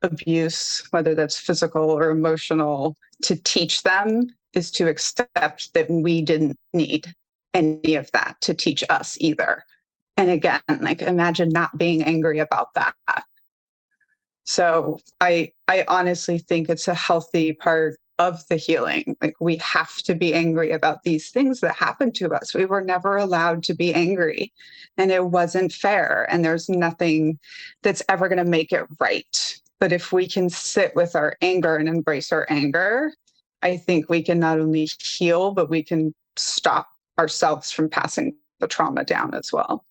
abuse, whether that's physical or emotional, to teach them is to accept that we didn't need any of that to teach us either. And again, like imagine not being angry about that. So I honestly think it's a healthy part of the healing. Like we have to be angry about these things that happened to us. We were never allowed to be angry and it wasn't fair. And there's nothing that's ever going to make it right. But if we can sit with our anger and embrace our anger, I think we can not only heal, but we can stop ourselves from passing the trauma down as well.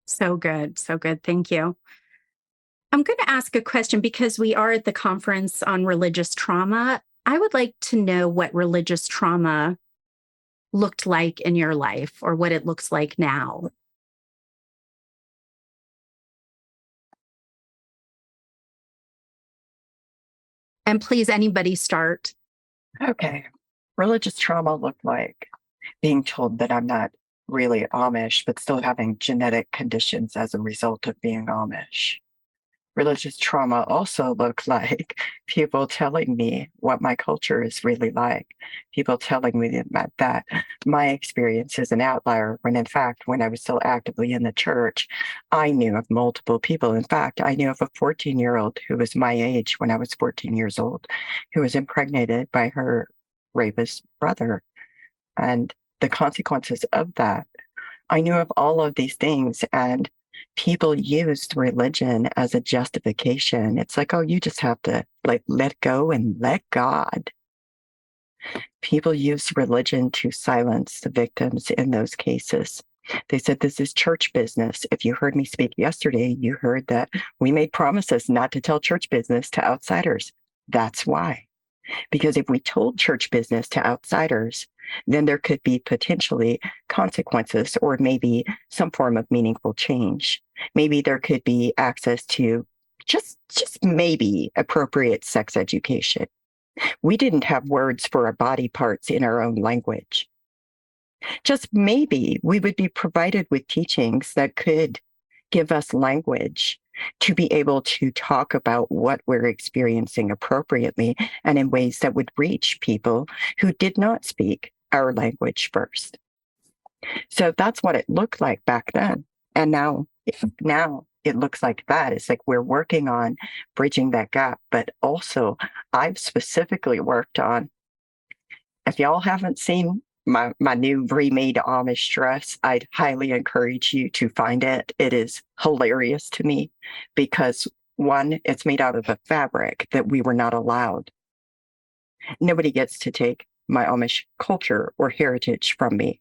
So good. So good. Thank you. I'm going to ask a question because we are at the conference on religious trauma. I would like to know what religious trauma looked like in your life or what it looks like now. And please, anybody start. Okay. Religious trauma looked like being told that I'm not really Amish, but still having genetic conditions as a result of being Amish. Religious trauma also looked like people telling me what my culture is really like, people telling me that my experience is an outlier, when in fact, when I was still actively in the church, I knew of multiple people. In fact, I knew of a 14-year-old who was my age when I was 14 years old, who was impregnated by her rapist brother. And the consequences of that, I knew of all of these things, and people used religion as a justification. It's like, oh, you just have to like let go and let God. People used religion to silence the victims in those cases. They said, this is church business. If you heard me speak yesterday, you heard that we made promises not to tell church business to outsiders. That's why. Because if we told church business to outsiders, then there could be potentially consequences or maybe some form of meaningful change. Maybe there could be access to just maybe appropriate sex education. We didn't have words for our body parts in our own language. Just maybe we would be provided with teachings that could give us language to be able to talk about what we're experiencing appropriately and in ways that would reach people who did not speak our language first. So that's what it looked like back then. And now it looks like that. It's like we're working on bridging that gap. But also, I've specifically worked on, if y'all haven't seen my new remade Amish dress, I'd highly encourage you to find it. It is hilarious to me because one, it's made out of a fabric that we were not allowed. Nobody gets to take my Amish culture or heritage from me,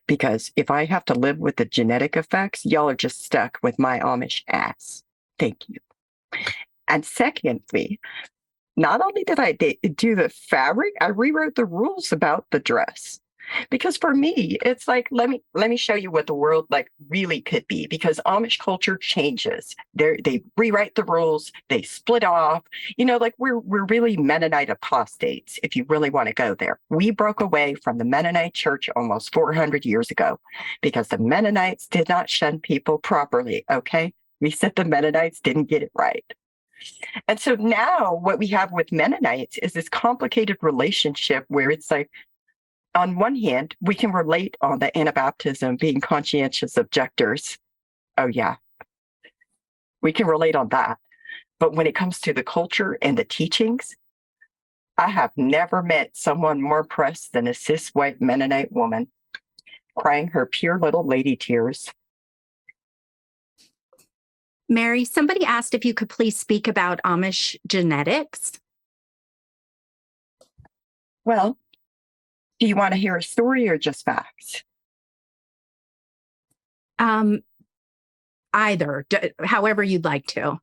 because if I have to live with the genetic effects, y'all are just stuck with my Amish ass. Thank you. And secondly, not only did I do the fabric, I rewrote the rules about the dress. Because for me, it's like, let me show you what the world like really could be. Because Amish culture changes. They rewrite the rules, they split off. Like we're really Mennonite apostates, if you really want to go there. We broke away from the Mennonite church almost 400 years ago because the Mennonites did not shun people properly. Okay, we said the Mennonites didn't get it right. And so now what we have with Mennonites is this complicated relationship where it's like, on one hand, we can relate on the Anabaptism being conscientious objectors. Oh, yeah. We can relate on that. But when it comes to the culture and the teachings, I have never met someone more pressed than a cis white Mennonite woman, crying her pure little lady tears. Mary, somebody asked if you could please speak about Amish genetics. Well, do you want to hear a story or just facts? Either, however you'd like to.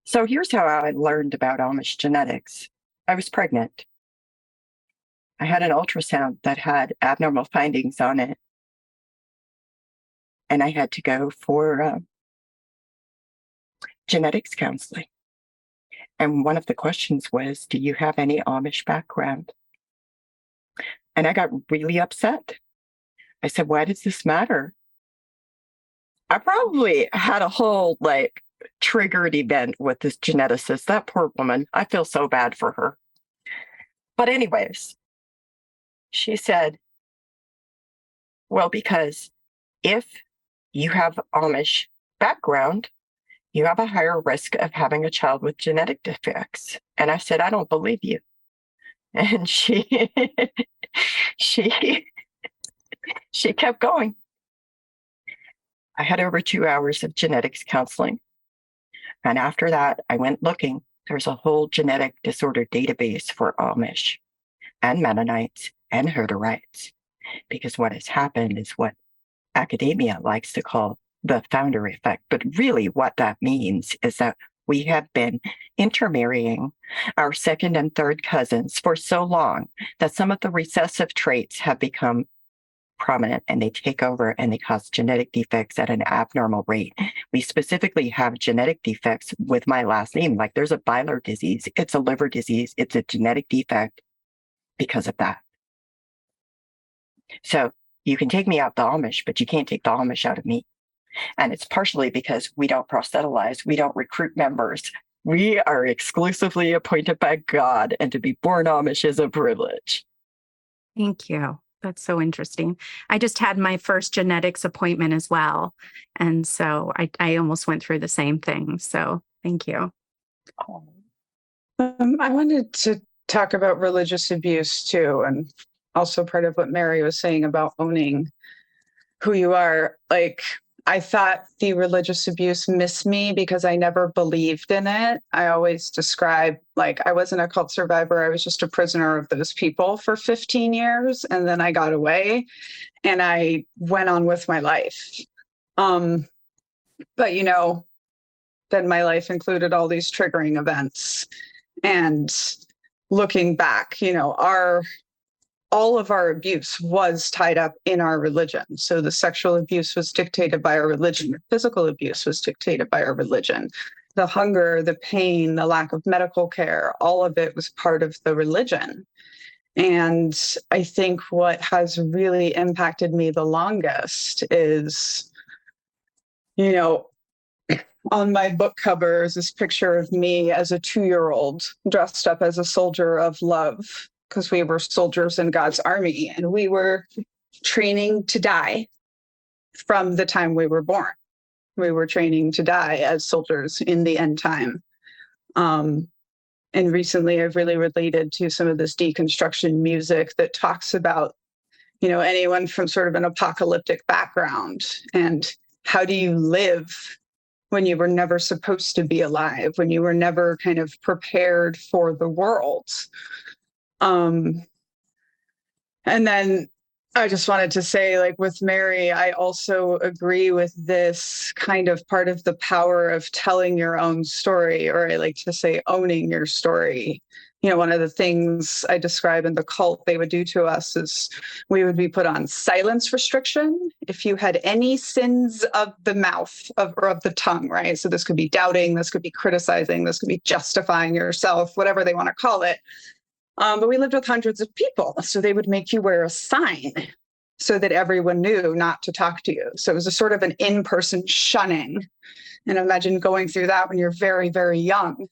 So here's how I learned about Amish genetics. I was pregnant. I had an ultrasound that had abnormal findings on it. And I had to go for genetics counseling. And one of the questions was, do you have any Amish background? And I got really upset. I said, why does this matter? I probably had a whole triggered event with this geneticist. That poor woman. I feel so bad for her. But anyways, she said, well, because if you have Amish background, you have a higher risk of having a child with genetic defects. And I said, I don't believe you. And she kept going. I had over 2 hours of genetics counseling. And after that, I went looking. There's a whole genetic disorder database for Amish and Mennonites and Hutterites, because what has happened is what academia likes to call the founder effect. But really what that means is that we have been intermarrying our second and third cousins for so long that some of the recessive traits have become prominent, and they take over and they cause genetic defects at an abnormal rate. We specifically have genetic defects with my last name. Like there's a Byler disease, it's a liver disease, it's a genetic defect because of that. So you can take me out the Amish, but you can't take the Amish out of me. And it's partially because we don't proselytize, we don't recruit members. We are exclusively appointed by God, and to be born Amish is a privilege. Thank you. That's so interesting. I just had my first genetics appointment as well. And so I almost went through the same thing. So thank you. I wanted to talk about religious abuse too, and also part of what Mary was saying about owning who you are. I thought the religious abuse missed me because I never believed in it. I always describe, I wasn't a cult survivor. I was just a prisoner of those people for 15 years. And then I got away and I went on with my life. But, then my life included all these triggering events. And looking back, all of our abuse was tied up in our religion. So the sexual abuse was dictated by our religion. The physical abuse was dictated by our religion. The hunger, the pain, the lack of medical care, all of it was part of the religion. And I think what has really impacted me the longest is, on my book cover is this picture of me as a 2-year-old dressed up as a soldier of love, because we were soldiers in God's army and we were training to die from the time we were born. We were training to die as soldiers in the end time. And recently I've really related to some of this deconstruction music that talks about, anyone from sort of an apocalyptic background and how do you live when you were never supposed to be alive, when you were never kind of prepared for the world. And then I just wanted to say, with Mary, I also agree with this kind of part of the power of telling your own story, or I like to say owning your story. One of the things I describe in the cult they would do to us is we would be put on silence restriction if you had any sins of the mouth or of the tongue, right? So this could be doubting, this could be criticizing, this could be justifying yourself, whatever they want to call it. But we lived with hundreds of people. So they would make you wear a sign so that everyone knew not to talk to you. So it was a sort of an in-person shunning. And imagine going through that when you're very, very young.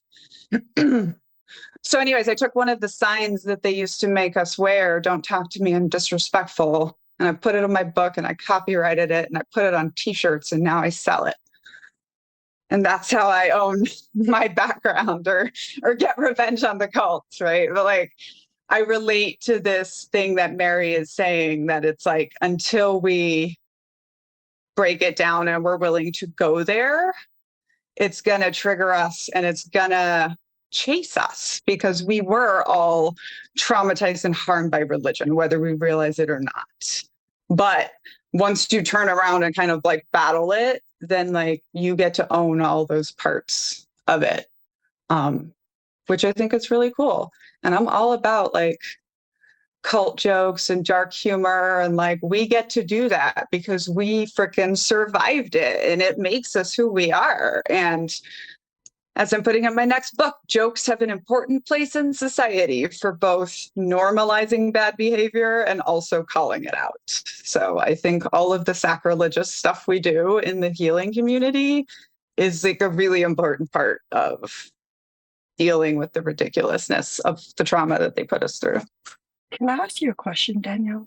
So anyways, I took one of the signs that they used to make us wear, don't talk to me, I'm disrespectful. And I put it in my book and I copyrighted it and I put it on t-shirts and now I sell it. And that's how I own my background or get revenge on the cults, right? But like I relate to this thing that Mary is saying, that it's like until we break it down and we're willing to go there, it's going to trigger us and it's going to chase us, because we were all traumatized and harmed by religion, whether we realize it or not. But once you turn around and kind of like battle it, then like you get to own all those parts of it, which I think is really cool. And I'm all about like cult jokes and dark humor, and like we get to do that because we freaking survived it and it makes us who we are. And as I'm putting in my next book, jokes have an important place in society for both normalizing bad behavior and also calling it out. So I think all of the sacrilegious stuff we do in the healing community is like a really important part of dealing with the ridiculousness of the trauma that they put us through. Can I ask you a question, Danielle?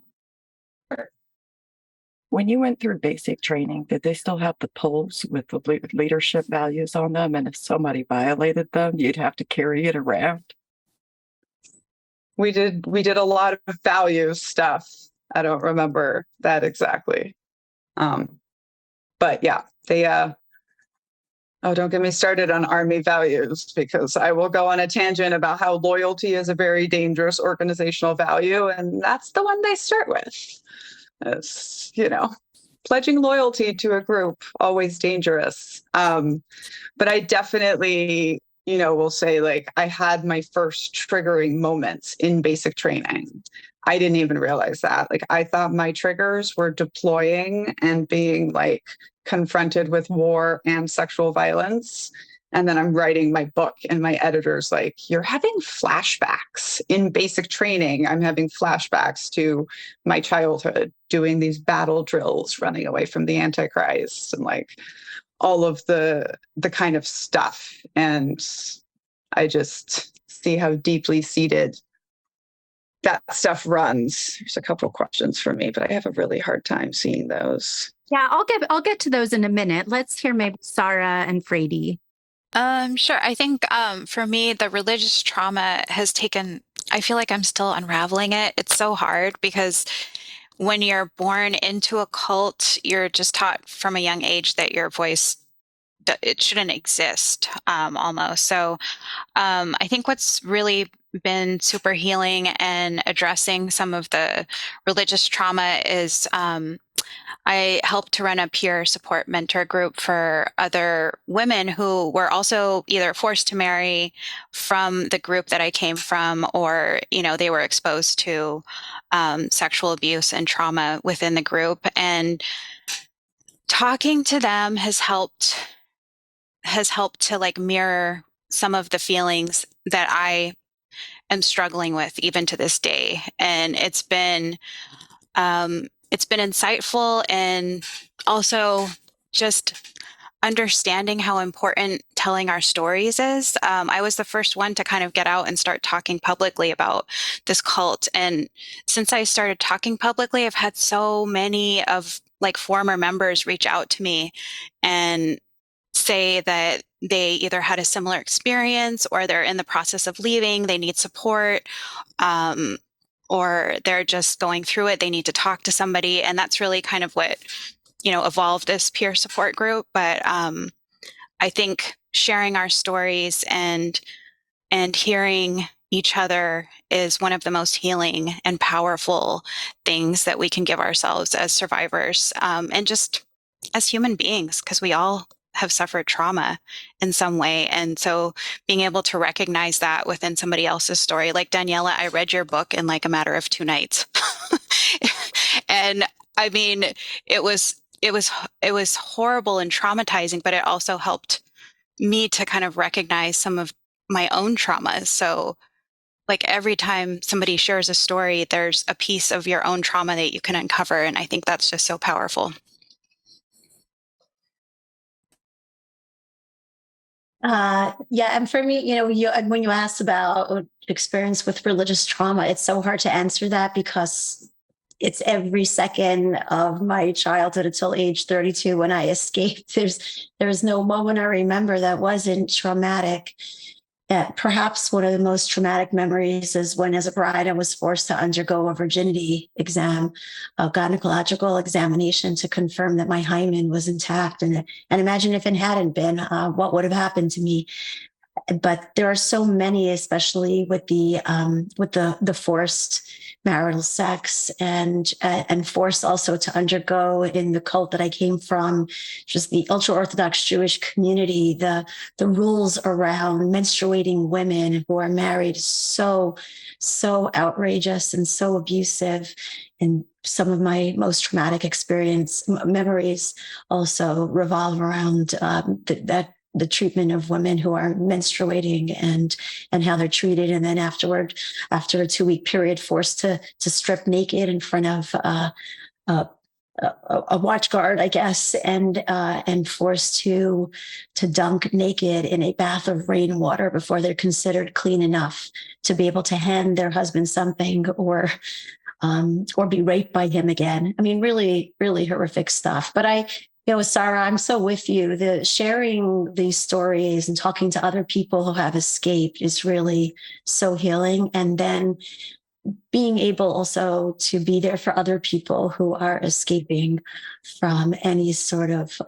When you went through basic training, did they still have the poles with the leadership values on them? And if somebody violated them, you'd have to carry it around? We did a lot of values stuff. I don't remember that exactly. But yeah, they oh, don't get me started on Army values, because I will go on a tangent about how loyalty is a very dangerous organizational value. And that's the one they start with. It's, you know, pledging loyalty to a group, always dangerous. But I definitely, you know, will say like I had my first triggering moments in basic training. I didn't even realize that. Like I thought my triggers were deploying and being like confronted with war and sexual violence. And then I'm writing my book and my editor's like, you're having flashbacks in basic training. I'm having flashbacks to my childhood, doing these battle drills, running away from the Antichrist, and like all of the kind of stuff. And I just see how deeply seated that stuff runs. There's a couple of questions for me, but I have a really hard time seeing those. Yeah, I'll get to those in a minute. Let's hear maybe Sara and Fraidy. Sure. I think for me, the religious trauma has taken, I feel like I'm still unraveling it. It's so hard because when you're born into a cult, you're just taught from a young age that your voice, that it shouldn't exist, almost. So I think what's really been super healing and addressing some of the religious trauma is I helped to run a peer support mentor group for other women who were also either forced to marry from the group that I came from, or, you know, they were exposed to sexual abuse and trauma within the group. And talking to them has helped to like mirror some of the feelings that I am struggling with even to this day. And it's been insightful, and also just understanding how important telling our stories is. I was the first one to kind of get out and start talking publicly about this cult. And since I started talking publicly, I've had so many of like former members reach out to me and say that they either had a similar experience, or they're in the process of leaving, they need support, or they're just going through it, they need to talk to somebody. And that's really kind of what, you know, evolved this peer support group. But I think sharing our stories and hearing each other is one of the most healing and powerful things that we can give ourselves as survivors, and just as human beings, because we all have suffered trauma in some way. And so being able to recognize that within somebody else's story, like Daniella, I read your book in like a matter of 2 nights. And I mean, it was horrible and traumatizing, but it also helped me to kind of recognize some of my own traumas. So like every time somebody shares a story, there's a piece of your own trauma that you can uncover. And I think that's just so powerful. Yeah, and for me, you know, when you asked about experience with religious trauma, it's so hard to answer that because it's every second of my childhood until age 32 when I escaped. There's no moment I remember that wasn't traumatic. Perhaps one of the most traumatic memories is when, as a bride, I was forced to undergo a virginity exam, a gynecological examination to confirm that my hymen was intact. And imagine if it hadn't been, what would have happened to me? But there are so many, especially with the forced marital sex and forced also to undergo in the cult that I came from, just the ultra Orthodox Jewish community, the rules around menstruating women who are married, so outrageous and so abusive. And some of my most traumatic memories also revolve around the treatment of women who are menstruating and how they're treated. And then afterward, after a 2-week period, forced to strip naked in front of a watch guard, I guess, and forced to dunk naked in a bath of rainwater before they're considered clean enough to be able to hand their husband something or be raped by him again. I mean, really, really horrific stuff. But Sara, I'm so with you. The sharing these stories and talking to other people who have escaped is really so healing. And then being able also to be there for other people who are escaping from any sort of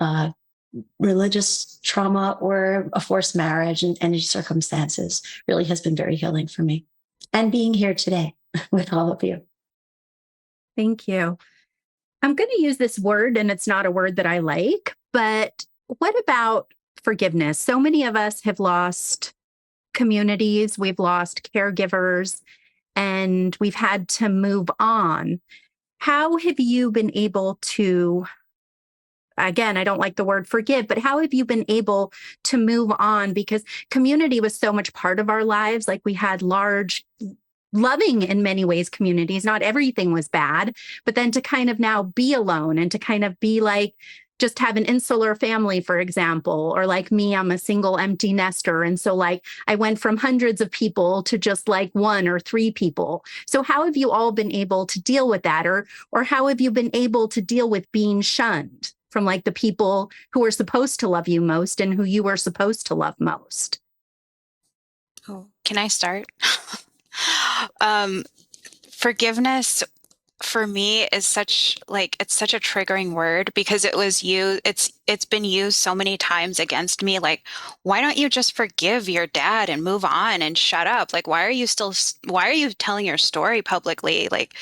religious trauma or a forced marriage in any circumstances really has been very healing for me. And being here today with all of you. Thank you. I'm going to use this word, and it's not a word that I like, but what about forgiveness? So many of us have lost communities, we've lost caregivers, and we've had to move on. How have you been able to, again, I don't like the word forgive, but how have you been able to move on? Because community was so much part of our lives. Like, we had large, loving in many ways communities. Not everything was bad, but then to kind of now be alone and to kind of be like, just have an insular family, for example, or like me, I'm a single empty nester. And so like I went from hundreds of people to just like 1 or 3 people. So how have you all been able to deal with that? Or how have you been able to deal with being shunned from like the people who are supposed to love you most and who you were supposed to love most? Oh, can I start? Forgiveness for me is such a triggering word because it's been used so many times against me. Like, why don't you just forgive your dad and move on and shut up? Like, why are you telling your story publicly? Like,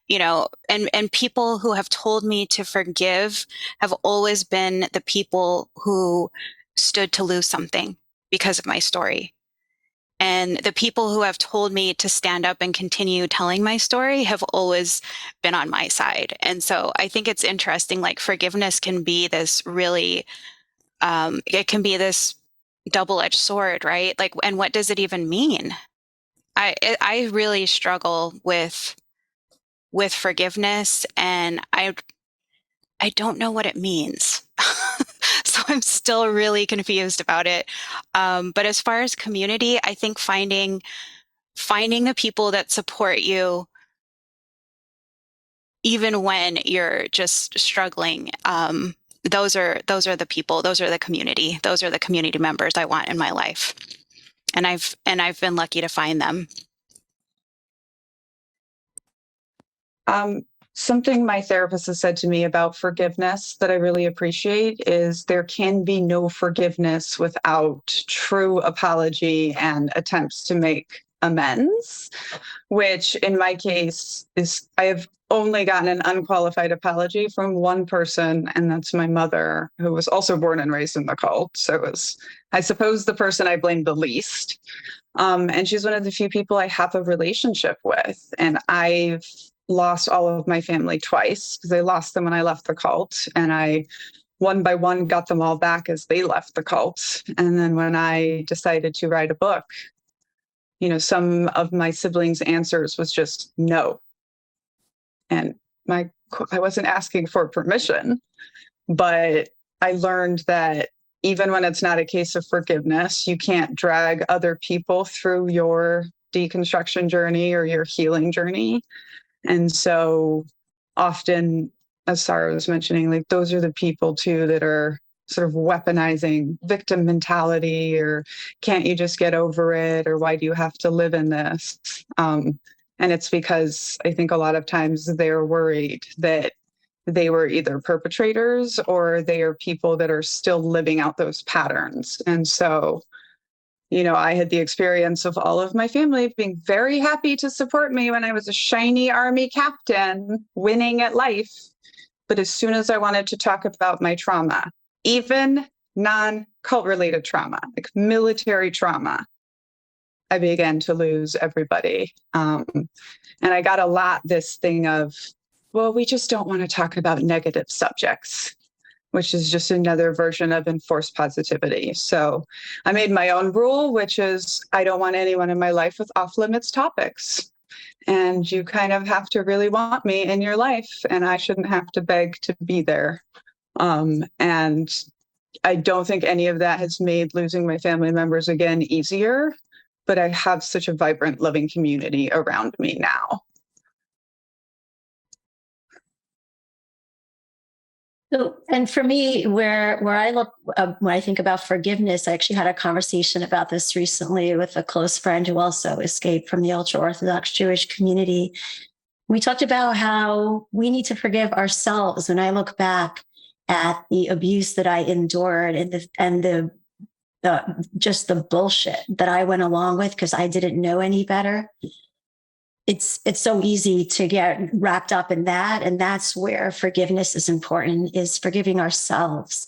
and people who have told me to forgive have always been the people who stood to lose something because of my story. And the people who have told me to stand up and continue telling my story have always been on my side. And so I think it's interesting, like forgiveness can be this really, it can be this double-edged sword, right? Like, and what does it even mean? I really struggle with forgiveness, and I don't know what it means. So I'm still really confused about it. But as far as community, I think finding the people that support you, even when you're just struggling, those are the people, those are the community members I want in my life. And I've been lucky to find them. Something my therapist has said to me about forgiveness that I really appreciate is there can be no forgiveness without true apology and attempts to make amends, which in my case is I have only gotten an unqualified apology from one person, and that's my mother, who was also born and raised in the cult. So it was, I suppose, the person I blame the least. And she's one of the few people I have a relationship with. And I've lost all of my family twice because I lost them when I left the cult, and I one by one got them all back as they left the cult. And then when I decided to write a book, some of my siblings' answers was just no. And I wasn't asking for permission, but I learned that even when it's not a case of forgiveness, you can't drag other people through your deconstruction journey or your healing journey. And so often, as Sara was mentioning, like those are the people too that are sort of weaponizing victim mentality, or can't you just get over it, or why do you have to live in this? And it's because I think a lot of times they're worried that they were either perpetrators or they are people that are still living out those patterns. And so, I had the experience of all of my family being very happy to support me when I was a shiny Army captain winning at life. But as soon as I wanted to talk about my trauma, even non-cult related trauma, like military trauma, I began to lose everybody. And I got a lot this thing of, well, we just don't want to talk about negative subjects, which is just another version of enforced positivity. So I made my own rule, which is I don't want anyone in my life with off limits topics. And you kind of have to really want me in your life, and I shouldn't have to beg to be there. And I don't think any of that has made losing my family members again easier, but I have such a vibrant, loving community around me now. So, and for me, where I look, when I think about forgiveness, I actually had a conversation about this recently with a close friend who also escaped from the ultra Orthodox Jewish community. We talked about how we need to forgive ourselves. When I look back at the abuse that I endured and the just the bullshit that I went along with because I didn't know any better, it's so easy to get wrapped up in that. And that's where forgiveness is important, is forgiving ourselves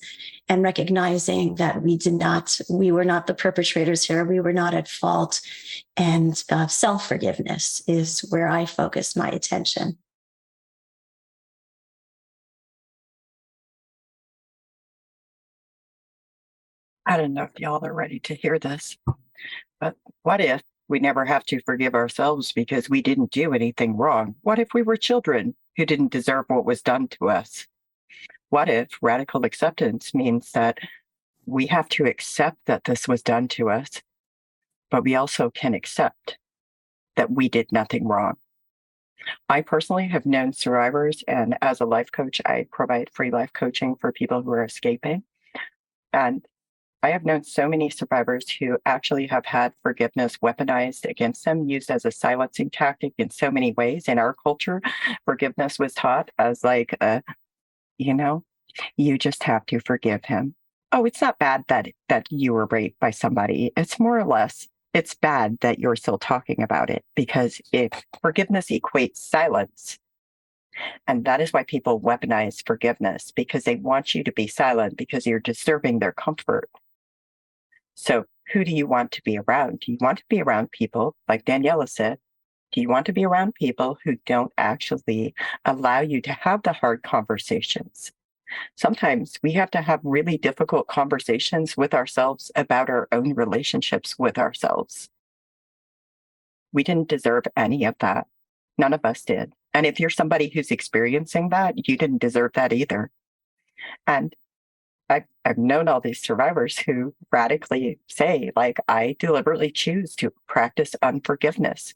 and recognizing that we were not the perpetrators here. We were not at fault. And self-forgiveness is where I focus my attention. I don't know if y'all are ready to hear this, but what if we never have to forgive ourselves because we didn't do anything wrong? What if we were children who didn't deserve what was done to us? What if radical acceptance means that we have to accept that this was done to us, but we also can accept that we did nothing wrong? I personally have known survivors, and as a life coach, I provide free life coaching for people who are escaping. And I have known so many survivors who actually have had forgiveness weaponized against them, used as a silencing tactic in so many ways. In our culture, forgiveness was taught as like you just have to forgive him. Oh, it's not bad that you were raped by somebody. It's more or less, it's bad that you're still talking about it, because if forgiveness equates silence, and that is why people weaponize forgiveness, because they want you to be silent because you're disturbing their comfort. So who do you want to be around? Do you want to be around people, like Daniella said, do you want to be around people who don't actually allow you to have the hard conversations? Sometimes we have to have really difficult conversations with ourselves about our own relationships with ourselves. We didn't deserve any of that. None of us did. And if you're somebody who's experiencing that, you didn't deserve that either. And I've known all these survivors who radically say, like, I deliberately choose to practice unforgiveness.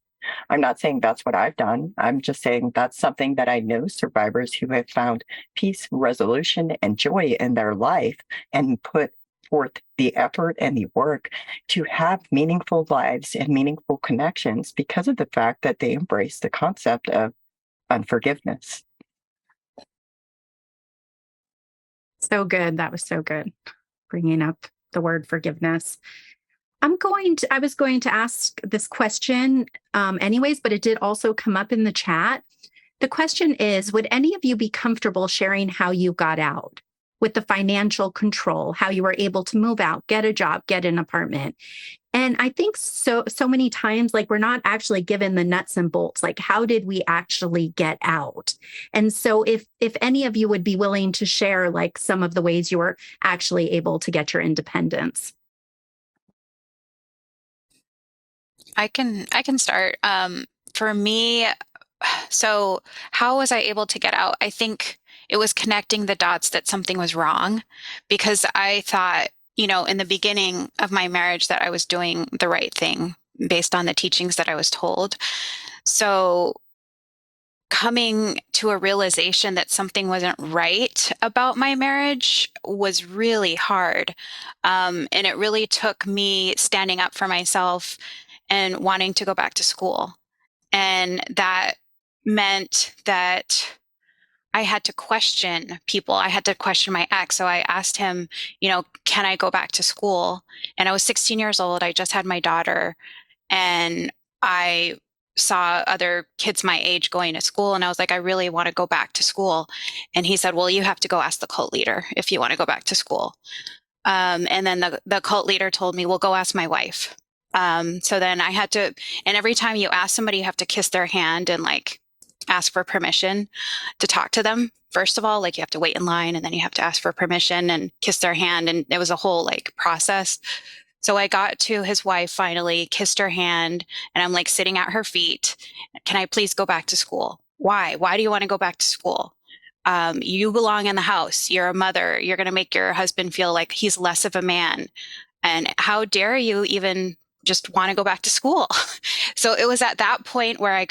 I'm not saying that's what I've done. I'm just saying that's something that I know survivors who have found peace, resolution, and joy in their life and put forth the effort and the work to have meaningful lives and meaningful connections because of the fact that they embrace the concept of unforgiveness. So good. That was so good. Bringing up the word forgiveness. I was going to ask this question anyways, but it did also come up in the chat. The question is, would any of you be comfortable sharing how you got out with the financial control, how you were able to move out, get a job, get an apartment? And I think so many times, like, we're not actually given the nuts and bolts, like, how did we actually get out? And so if any of you would be willing to share, like, some of the ways you were actually able to get your independence. I can start. For me, so how was I able to get out? I think it was connecting the dots that something was wrong, because I thought, in the beginning of my marriage, that I was doing the right thing based on the teachings that I was told. So coming to a realization that something wasn't right about my marriage was really hard. And it really took me standing up for myself and wanting to go back to school. And that meant that I had to question people. I had to question my ex. So I asked him, can I go back to school? And I was 16 years old. I just had my daughter, and I saw other kids my age going to school. And I was like, I really want to go back to school. And he said, well, you have to go ask the cult leader if you want to go back to school. And then the cult leader told me, well, go ask my wife. So then I had to, and every time you ask somebody, you have to kiss their hand and like ask for permission to talk to them. First of all, like you have to wait in line, and then you have to ask for permission and kiss their hand. And it was a whole like process. So I got to his wife finally, kissed her hand, and I'm like sitting at her feet. Can I please go back to school? Why? Why do you want to go back to school? You belong in the house. You're a mother. You're going to make your husband feel like he's less of a man. And how dare you even just want to go back to school? So it was at that point where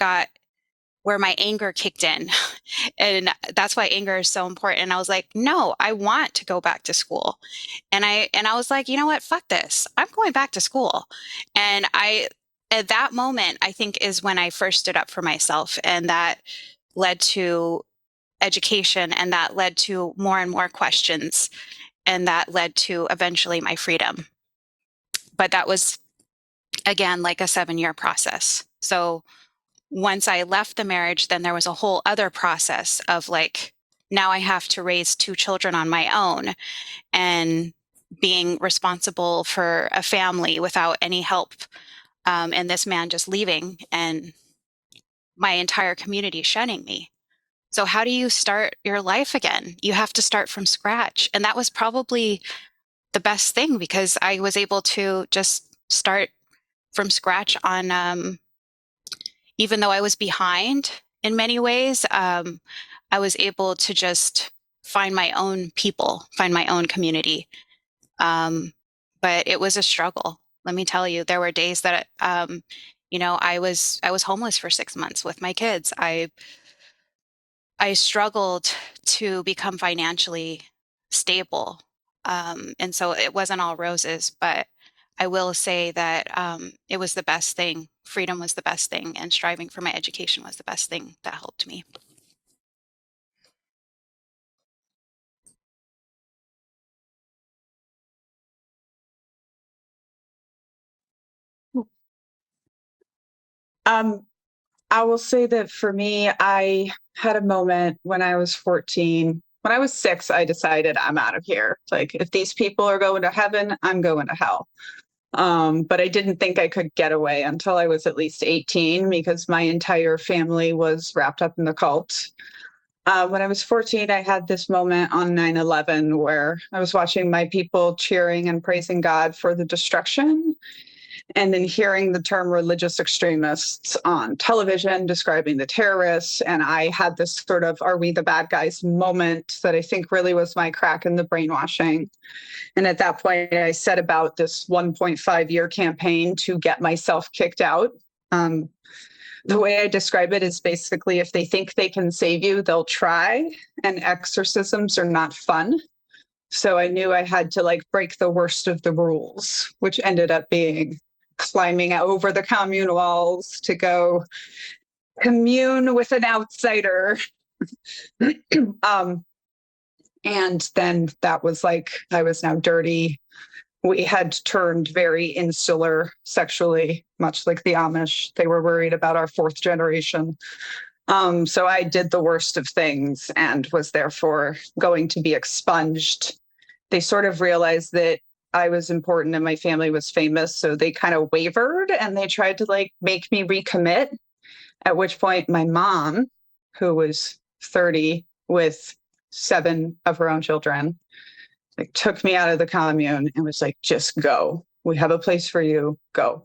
my anger kicked in. And that's why anger is so important. And I was like, no, I want to go back to school. And I was like, you know what? Fuck this. I'm going back to school. And at that moment, I think is when I first stood up for myself. And that led to education, and that led to more and more questions. And that led to eventually my freedom. But that was, again, like a 7-year process. So once I left the marriage, then there was a whole other process of like, now I have to raise 2 children on my own and being responsible for a family without any help. And this man just leaving and my entire community shunning me. So how do you start your life again? You have to start from scratch. And that was probably the best thing, because I was able to just start from scratch on, even though I was behind in many ways, I was able to just find my own people, find my own community. But it was a struggle. Let me tell you, there were days that, I was homeless for 6 months with my kids. I struggled to become financially stable. And so it wasn't all roses, but I will say that it was the best thing. Freedom was the best thing, and striving for my education was the best thing that helped me. I will say that for me, I had a moment when I was 14. When I was 6, I decided I'm out of here. Like, if these people are going to heaven, I'm going to hell. But I didn't think I could get away until I was at least 18, because my entire family was wrapped up in the cult. When I was 14, I had this moment on 9/11 where I was watching my people cheering and praising God for the destruction, and then hearing the term religious extremists on television describing the terrorists. And I had this sort of, are we the bad guys moment that I think really was my crack in the brainwashing. And at that point, I set about this 1.5-year campaign to get myself kicked out. The way I describe it is basically, if they think they can save you, they'll try. And exorcisms are not fun. So I knew I had to like break the worst of the rules, which ended up being climbing over the commune walls to go commune with an outsider. And then that was like, I was now dirty. We had turned very insular sexually, much like the Amish. They were worried about our 4th generation. So I did the worst of things and was therefore going to be expunged. They sort of realized that I was important and my family was famous. So they kind of wavered and they tried to like make me recommit. At which point my mom, who was 30 with 7 of her own children, like took me out of the commune and was like, just go. We have a place for you. Go.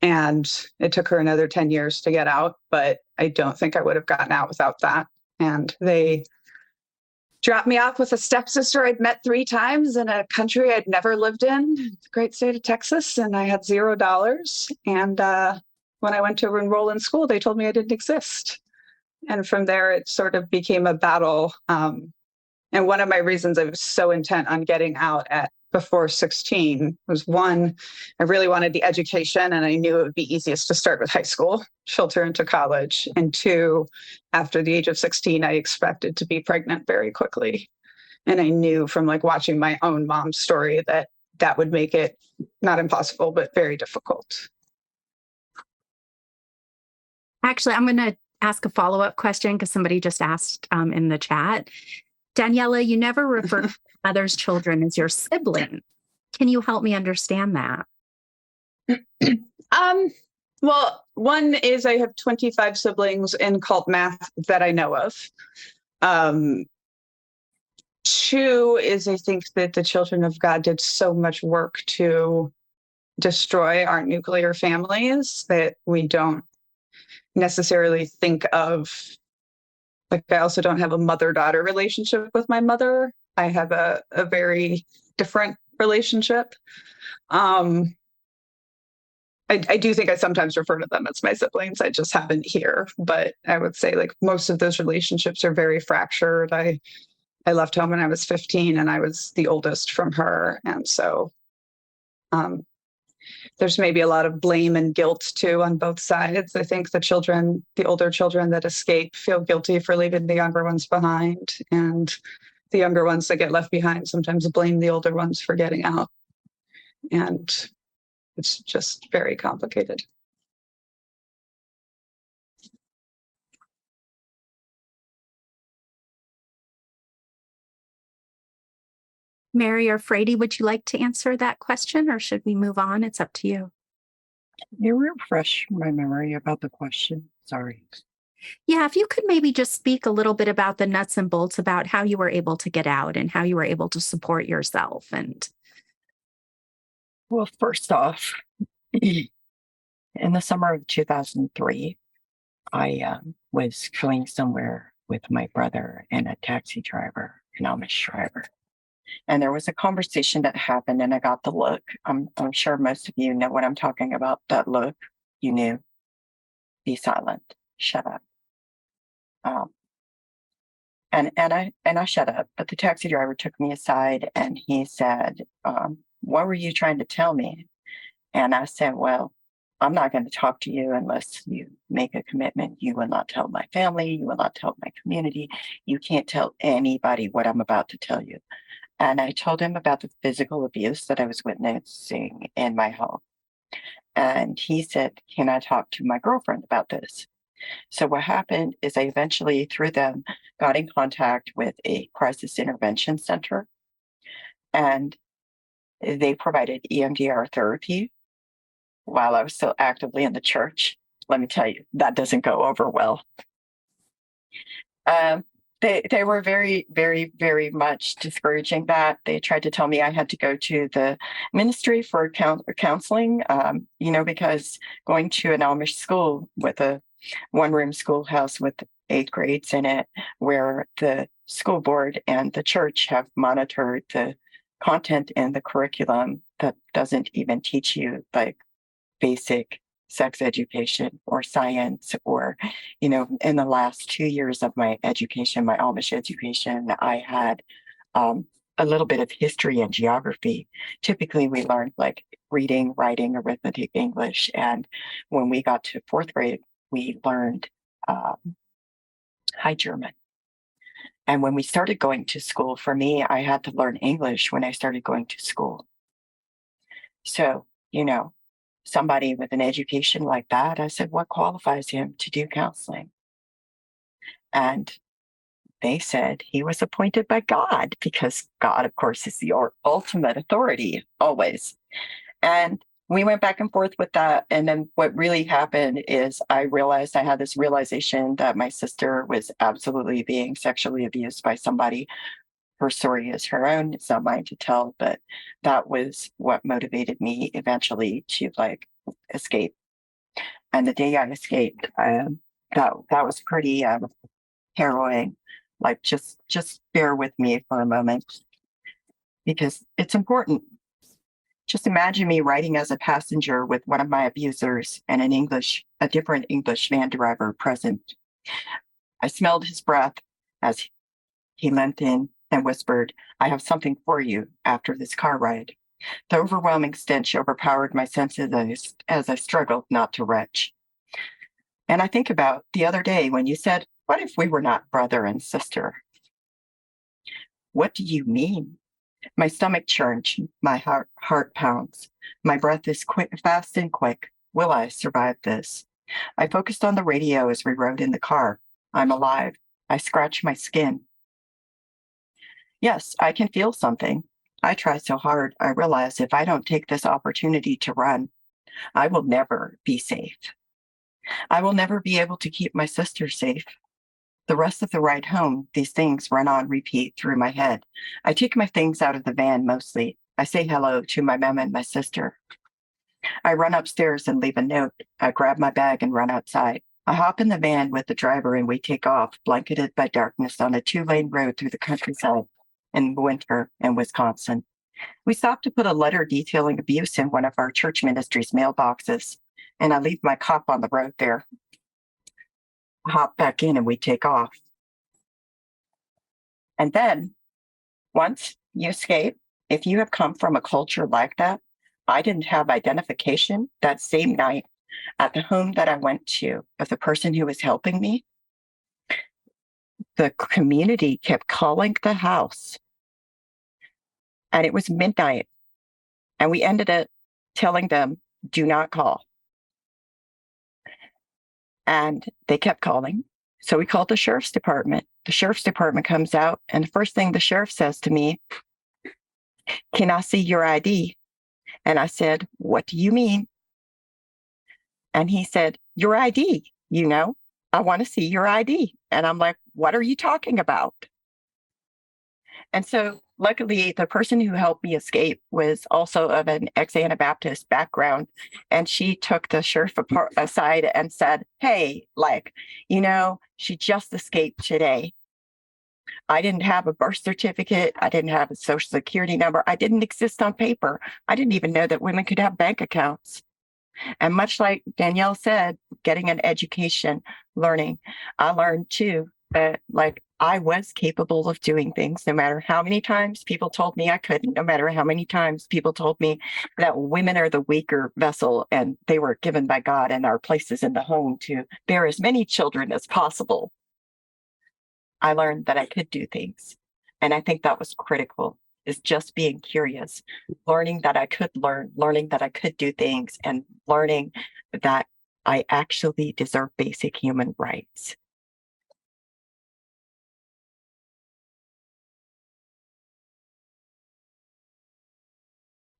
And it took her another 10 years to get out, but I don't think I would have gotten out without that. And they dropped me off with a stepsister I'd met 3 times in a country I'd never lived in, the great state of Texas, and I had $0. And when I went to enroll in school, they told me I didn't exist. And from there, it sort of became a battle. And one of my reasons I was so intent on getting out at before 16 was, one, I really wanted the education, and I knew it would be easiest to start with high school, filter into college. And two, after the age of 16, I expected to be pregnant very quickly. And I knew from like watching my own mom's story that that would make it not impossible, but very difficult. Actually, I'm going to ask a follow-up question because somebody just asked in the chat. Daniella, you never refer to others' children as your sibling. Can you help me understand that? Well, one is I have 25 siblings in cult math that I know of. Two is I think that the children of God did so much work to destroy our nuclear families that we don't necessarily think of. Like, I also don't have a mother-daughter relationship with my mother. I have a very different relationship. I do think I sometimes refer to them as my siblings. I just haven't here. But I would say like most of those relationships are very fractured. I left home when I was 15 and I was the oldest from her. And so there's maybe a lot of blame and guilt too on both sides. I think the older children that escape feel guilty for leaving the younger ones behind. And the younger ones that get left behind sometimes blame the older ones for getting out. And it's just very complicated. Mary or Fraidy, would you like to answer that question, or should we move on? It's up to you. You refresh my memory about the question. Sorry. Yeah, if you could maybe just speak a little bit about the nuts and bolts about how you were able to get out and how you were able to support yourself. And Well, first off, in the summer of 2003, I was going somewhere with my brother and a taxi driver, an Amish driver. And there was a conversation that happened, and I got the look. I'm sure most of you know what I'm talking about. That look, you knew. Be silent. Shut up. And I shut up. But the taxi driver took me aside, and he said, "What were you trying to tell me?" And I said, "Well, I'm not going to talk to you unless you make a commitment. You will not tell my family. You will not tell my community. You can't tell anybody what I'm about to tell you." And I told him about the physical abuse that I was witnessing in my home. And he said, "Can I talk to my girlfriend about this?" So what happened is I eventually, through them, got in contact with a crisis intervention center. And they provided EMDR therapy while I was still actively in the church. Let me tell you, that doesn't go over well. They were very, very, very much discouraging that. They tried to tell me I had to go to the ministry for counseling, because going to an Amish school with a one-room schoolhouse with 8 grades in it, where the school board and the church have monitored the content in the curriculum that doesn't even teach you like basic sex education or science, or in the last 2 years of my education, my Amish education, I had a little bit of history and geography. Typically we learned like reading, writing, arithmetic, English, and when we got to 4th grade we learned High German. And when we started going to school, for me, I had to learn English when I started going to school. So somebody with an education like that, I said, what qualifies him to do counseling? And they said he was appointed by God, because God, of course, is the ultimate authority always. And we went back and forth with that. And then what really happened is I realized I had this realization that my sister was absolutely being sexually abused by somebody. Her story is her own. It's not mine to tell, but that was what motivated me eventually to escape. And the day I escaped, that was pretty harrowing. Just bear with me for a moment, because it's important. Just imagine me riding as a passenger with one of my abusers and a different English van driver present. I smelled his breath as he leant in and whispered, "I have something for you after this car ride." The overwhelming stench overpowered my senses as I struggled not to retch. And I think about the other day when you said, "What if we were not brother and sister?" What do you mean? My stomach churns, my heart pounds. My breath is quick, fast and quick. Will I survive this? I focused on the radio as we rode in the car. I'm alive. I scratch my skin. Yes, I can feel something. I try so hard. I realize if I don't take this opportunity to run, I will never be safe. I will never be able to keep my sister safe. The rest of the ride home, these things run on repeat through my head. I take my things out of the van mostly. I say hello to my mom and my sister. I run upstairs and leave a note. I grab my bag and run outside. I hop in the van with the driver and we take off, blanketed by darkness on a 2-lane road through the countryside in winter in Wisconsin. We stop to put a letter detailing abuse in one of our church ministry's mailboxes, and I leave my cop on the road there. I hop back in and we take off. And then, once you escape, if you have come from a culture like that, I didn't have identification that same night at the home that I went to of the person who was helping me. The community kept calling the house, and it was midnight, and we ended up telling them, "Do not call." And they kept calling. So we called the sheriff's department. The sheriff's department comes out, and the first thing the sheriff says to me, "Can I see your ID?" And I said, "What do you mean?" And he said, "Your ID, I want to see your ID." And I'm like, "What are you talking about?" And so luckily, the person who helped me escape was also of an ex-Anabaptist background. And she took the sheriff aside and said, "Hey, she just escaped today. I didn't have a birth certificate. I didn't have a social security number. I didn't exist on paper. I didn't even know that women could have bank accounts." And much like Danielle said, getting an education, learning, I learned too that I was capable of doing things no matter how many times people told me I couldn't, no matter how many times people told me that women are the weaker vessel and they were given by God and our places in the home to bear as many children as possible. I learned that I could do things. And I think that was critical, is just being curious, learning that I could learn, learning that I could do things, and learning that I actually deserve basic human rights.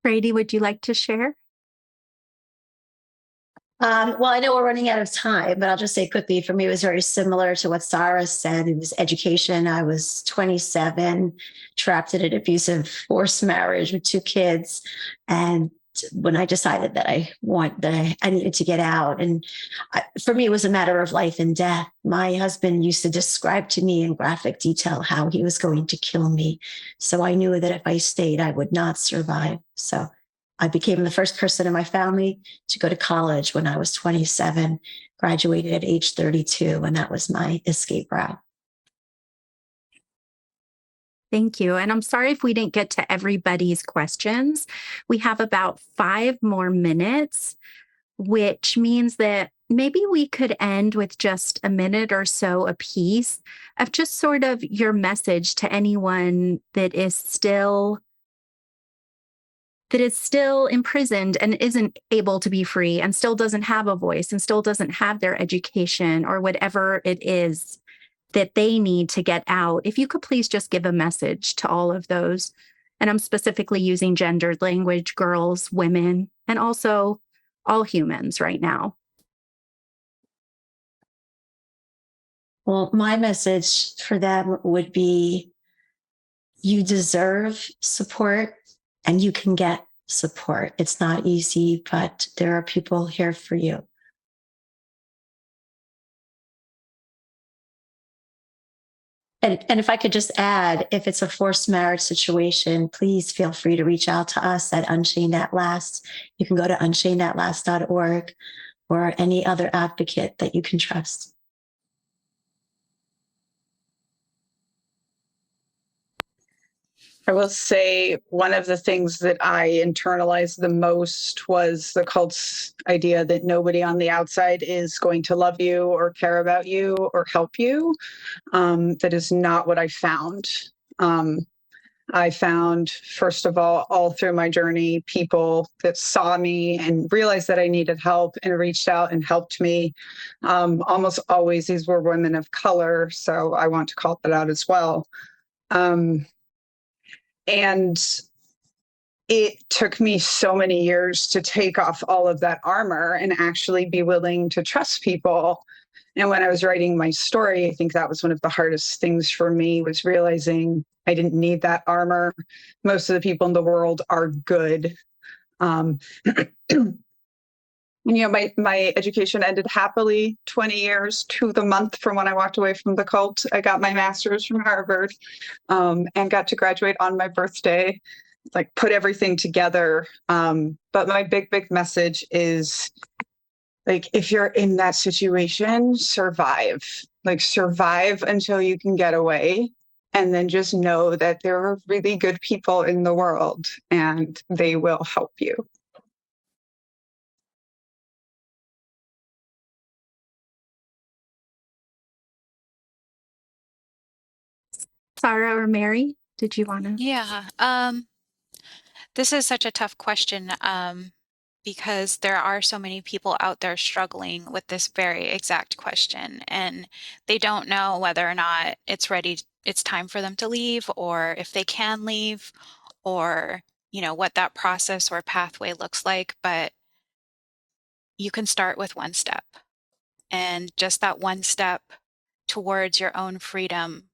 Fraidy, would you like to share? Well, I know we're running out of time, but I'll just say quickly, for me, it was very similar to what Sara said. It was education. I was 27, trapped in an abusive forced marriage with 2 kids. And when I decided that I needed to get out. And for me, it was a matter of life and death. My husband used to describe to me in graphic detail how he was going to kill me. So I knew that if I stayed, I would not survive. So I became the first person in my family to go to college when I was 27, graduated at age 32, and that was my escape route. Thank you. And I'm sorry if we didn't get to everybody's questions. We have about 5 more minutes, which means that maybe we could end with just a minute or so apiece of just sort of your message to anyone that is still imprisoned and isn't able to be free and still doesn't have a voice and still doesn't have their education or whatever it is that they need to get out. If you could please just give a message to all of those. And I'm specifically using gendered language, girls, women, and also all humans right now. Well, my message for them would be, you deserve support and you can get support. It's not easy, but there are people here for you. And if I could just add, if it's a forced marriage situation, please feel free to reach out to us at Unchained at Last. You can go to unchainedatlast.org or any other advocate that you can trust. I will say one of the things that I internalized the most was the cult's idea that nobody on the outside is going to love you or care about you or help you. That is not what I found. I found, first of all through my journey, people that saw me and realized that I needed help and reached out and helped me. Almost always these were women of color, so I want to call that out as well. And it took me so many years to take off all of that armor and actually be willing to trust people. And when I was writing my story, I think that was one of the hardest things for me, was realizing I didn't need that armor. Most of the people in the world are good. My education ended happily 20 years to the month from when I walked away from the cult. I got my master's from Harvard, and got to graduate on my birthday, like put everything together. But my big message is, like, if you're in that situation, survive. Like, survive until you can get away. And then just know that there are really good people in the world and they will help you. Sara or Mary, did you want to? Yeah. This is such a tough question, because there are so many people out there struggling with this very exact question, and they don't know whether or not it's time for them to leave, or if they can leave, or, what that process or pathway looks like. But you can start with one step, and just that one step towards your own freedom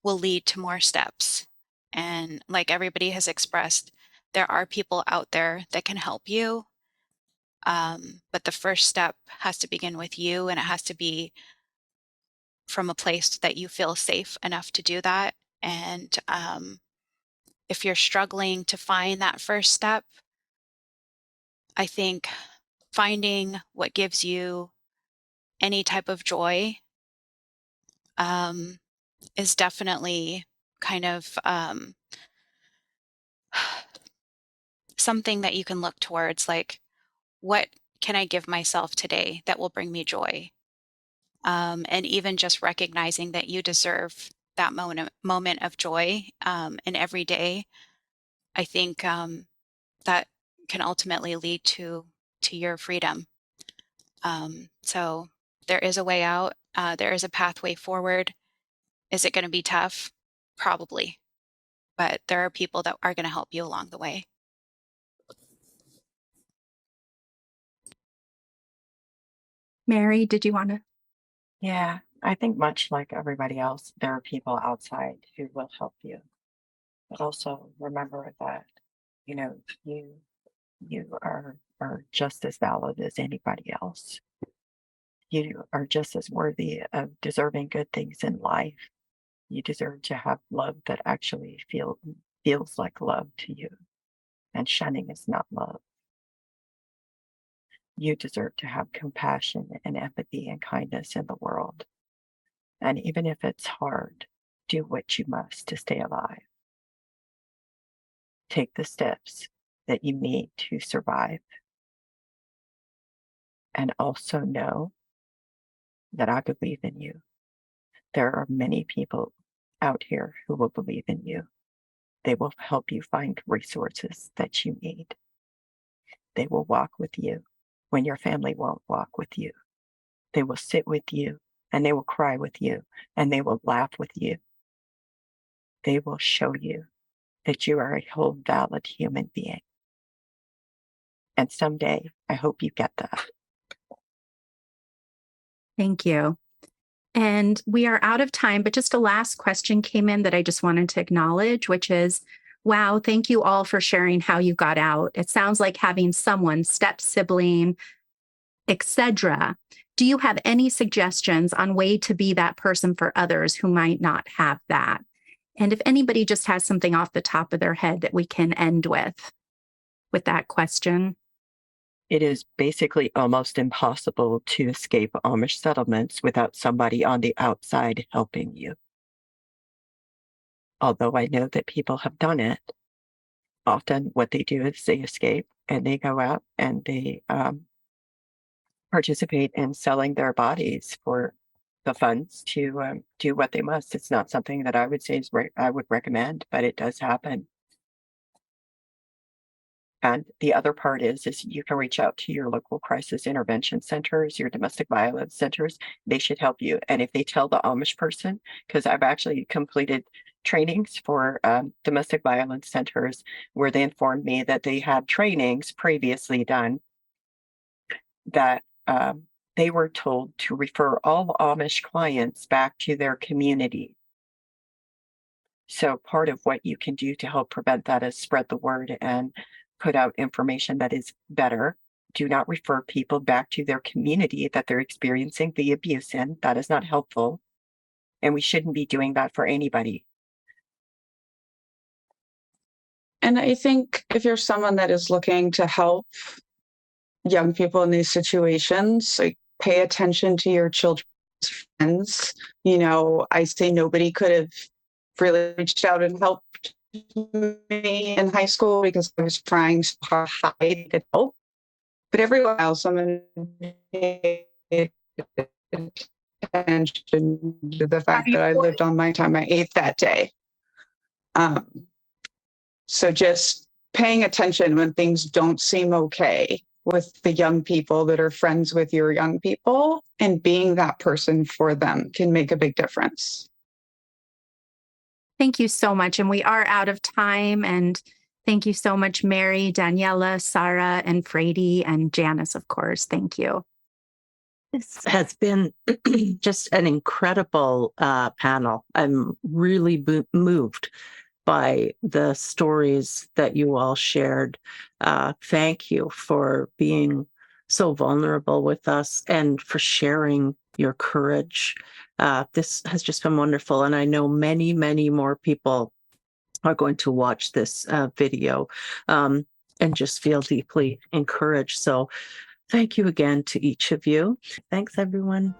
will lead to more steps. And like everybody has expressed, there are people out there that can help you. But the first step has to begin with you, and it has to be from a place that you feel safe enough to do that. And if you're struggling to find that first step, I think finding what gives you any type of joy is definitely kind of something that you can look towards. Like, what can I give myself today that will bring me joy? And even just recognizing that you deserve that moment of joy in every day, I think that can ultimately lead to your freedom. So there is a way out. There is a pathway forward. Is it going to be tough? Probably, but there are people that are going to help you along the way. Mary, did you want to? Yeah, I think much like everybody else, there are people outside who will help you. But also remember that, you know, you are just as valid as anybody else. You are just as worthy of deserving good things in life. You deserve to have love that actually feels like love to you. And shunning is not love. You deserve to have compassion and empathy and kindness in the world. And even if it's hard, do what you must to stay alive. Take the steps that you need to survive. And also know that I believe in you. There are many people out here who will believe in you. They will help you find resources that you need. They will walk with you when your family won't walk with you. They will sit with you, and they will cry with you, and they will laugh with you. They will show you that you are a whole, valid human being. And someday, I hope you get that. Thank you. And we are out of time, but just a last question came in that I just wanted to acknowledge, which is, wow, thank you all for sharing how you got out. It sounds like having someone, step sibling, etc. Do you have any suggestions on way to be that person for others who might not have that? And if anybody just has something off the top of their head that we can end with that question. It is basically almost impossible to escape Amish settlements without somebody on the outside helping you. although I know that people have done it. Often what they do is they escape and they go out and they participate in selling their bodies for the funds to do what they must. It's not something that I would say is I would recommend, but it does happen. And the other part is you can reach out to your local crisis intervention centers, your domestic violence centers. They should help you. And if they tell the Amish person, because I've actually completed trainings for domestic violence centers where they informed me that they had trainings previously done that they were told to refer all Amish clients back to their community. So part of what you can do to help prevent that is spread the word and put out information that is better. Do not refer people back to their community that they're experiencing the abuse in. That is not helpful. And we shouldn't be doing that for anybody. And I think if you're someone that is looking to help young people in these situations, like pay attention to your children's friends. You know, I say nobody could have really reached out and helped me in high school because I was trying so hard to hide to help. But every while, someone paid attention to the fact that I lived on my time. I ate that day. So just paying attention when things don't seem okay with the young people that are friends with your young people and being that person for them can make a big difference. Thank you so much. And we are out of time. And thank you so much, Mary, Daniella, Sara, and Fraidy, and Janice, of course. Thank you. This has been just an incredible panel. I'm really moved by the stories that you all shared. Thank you for being so vulnerable with us and for sharing your courage. This has just been wonderful. And I know many, many more people are going to watch this video and just feel deeply encouraged. So thank you again to each of you. Thanks, everyone.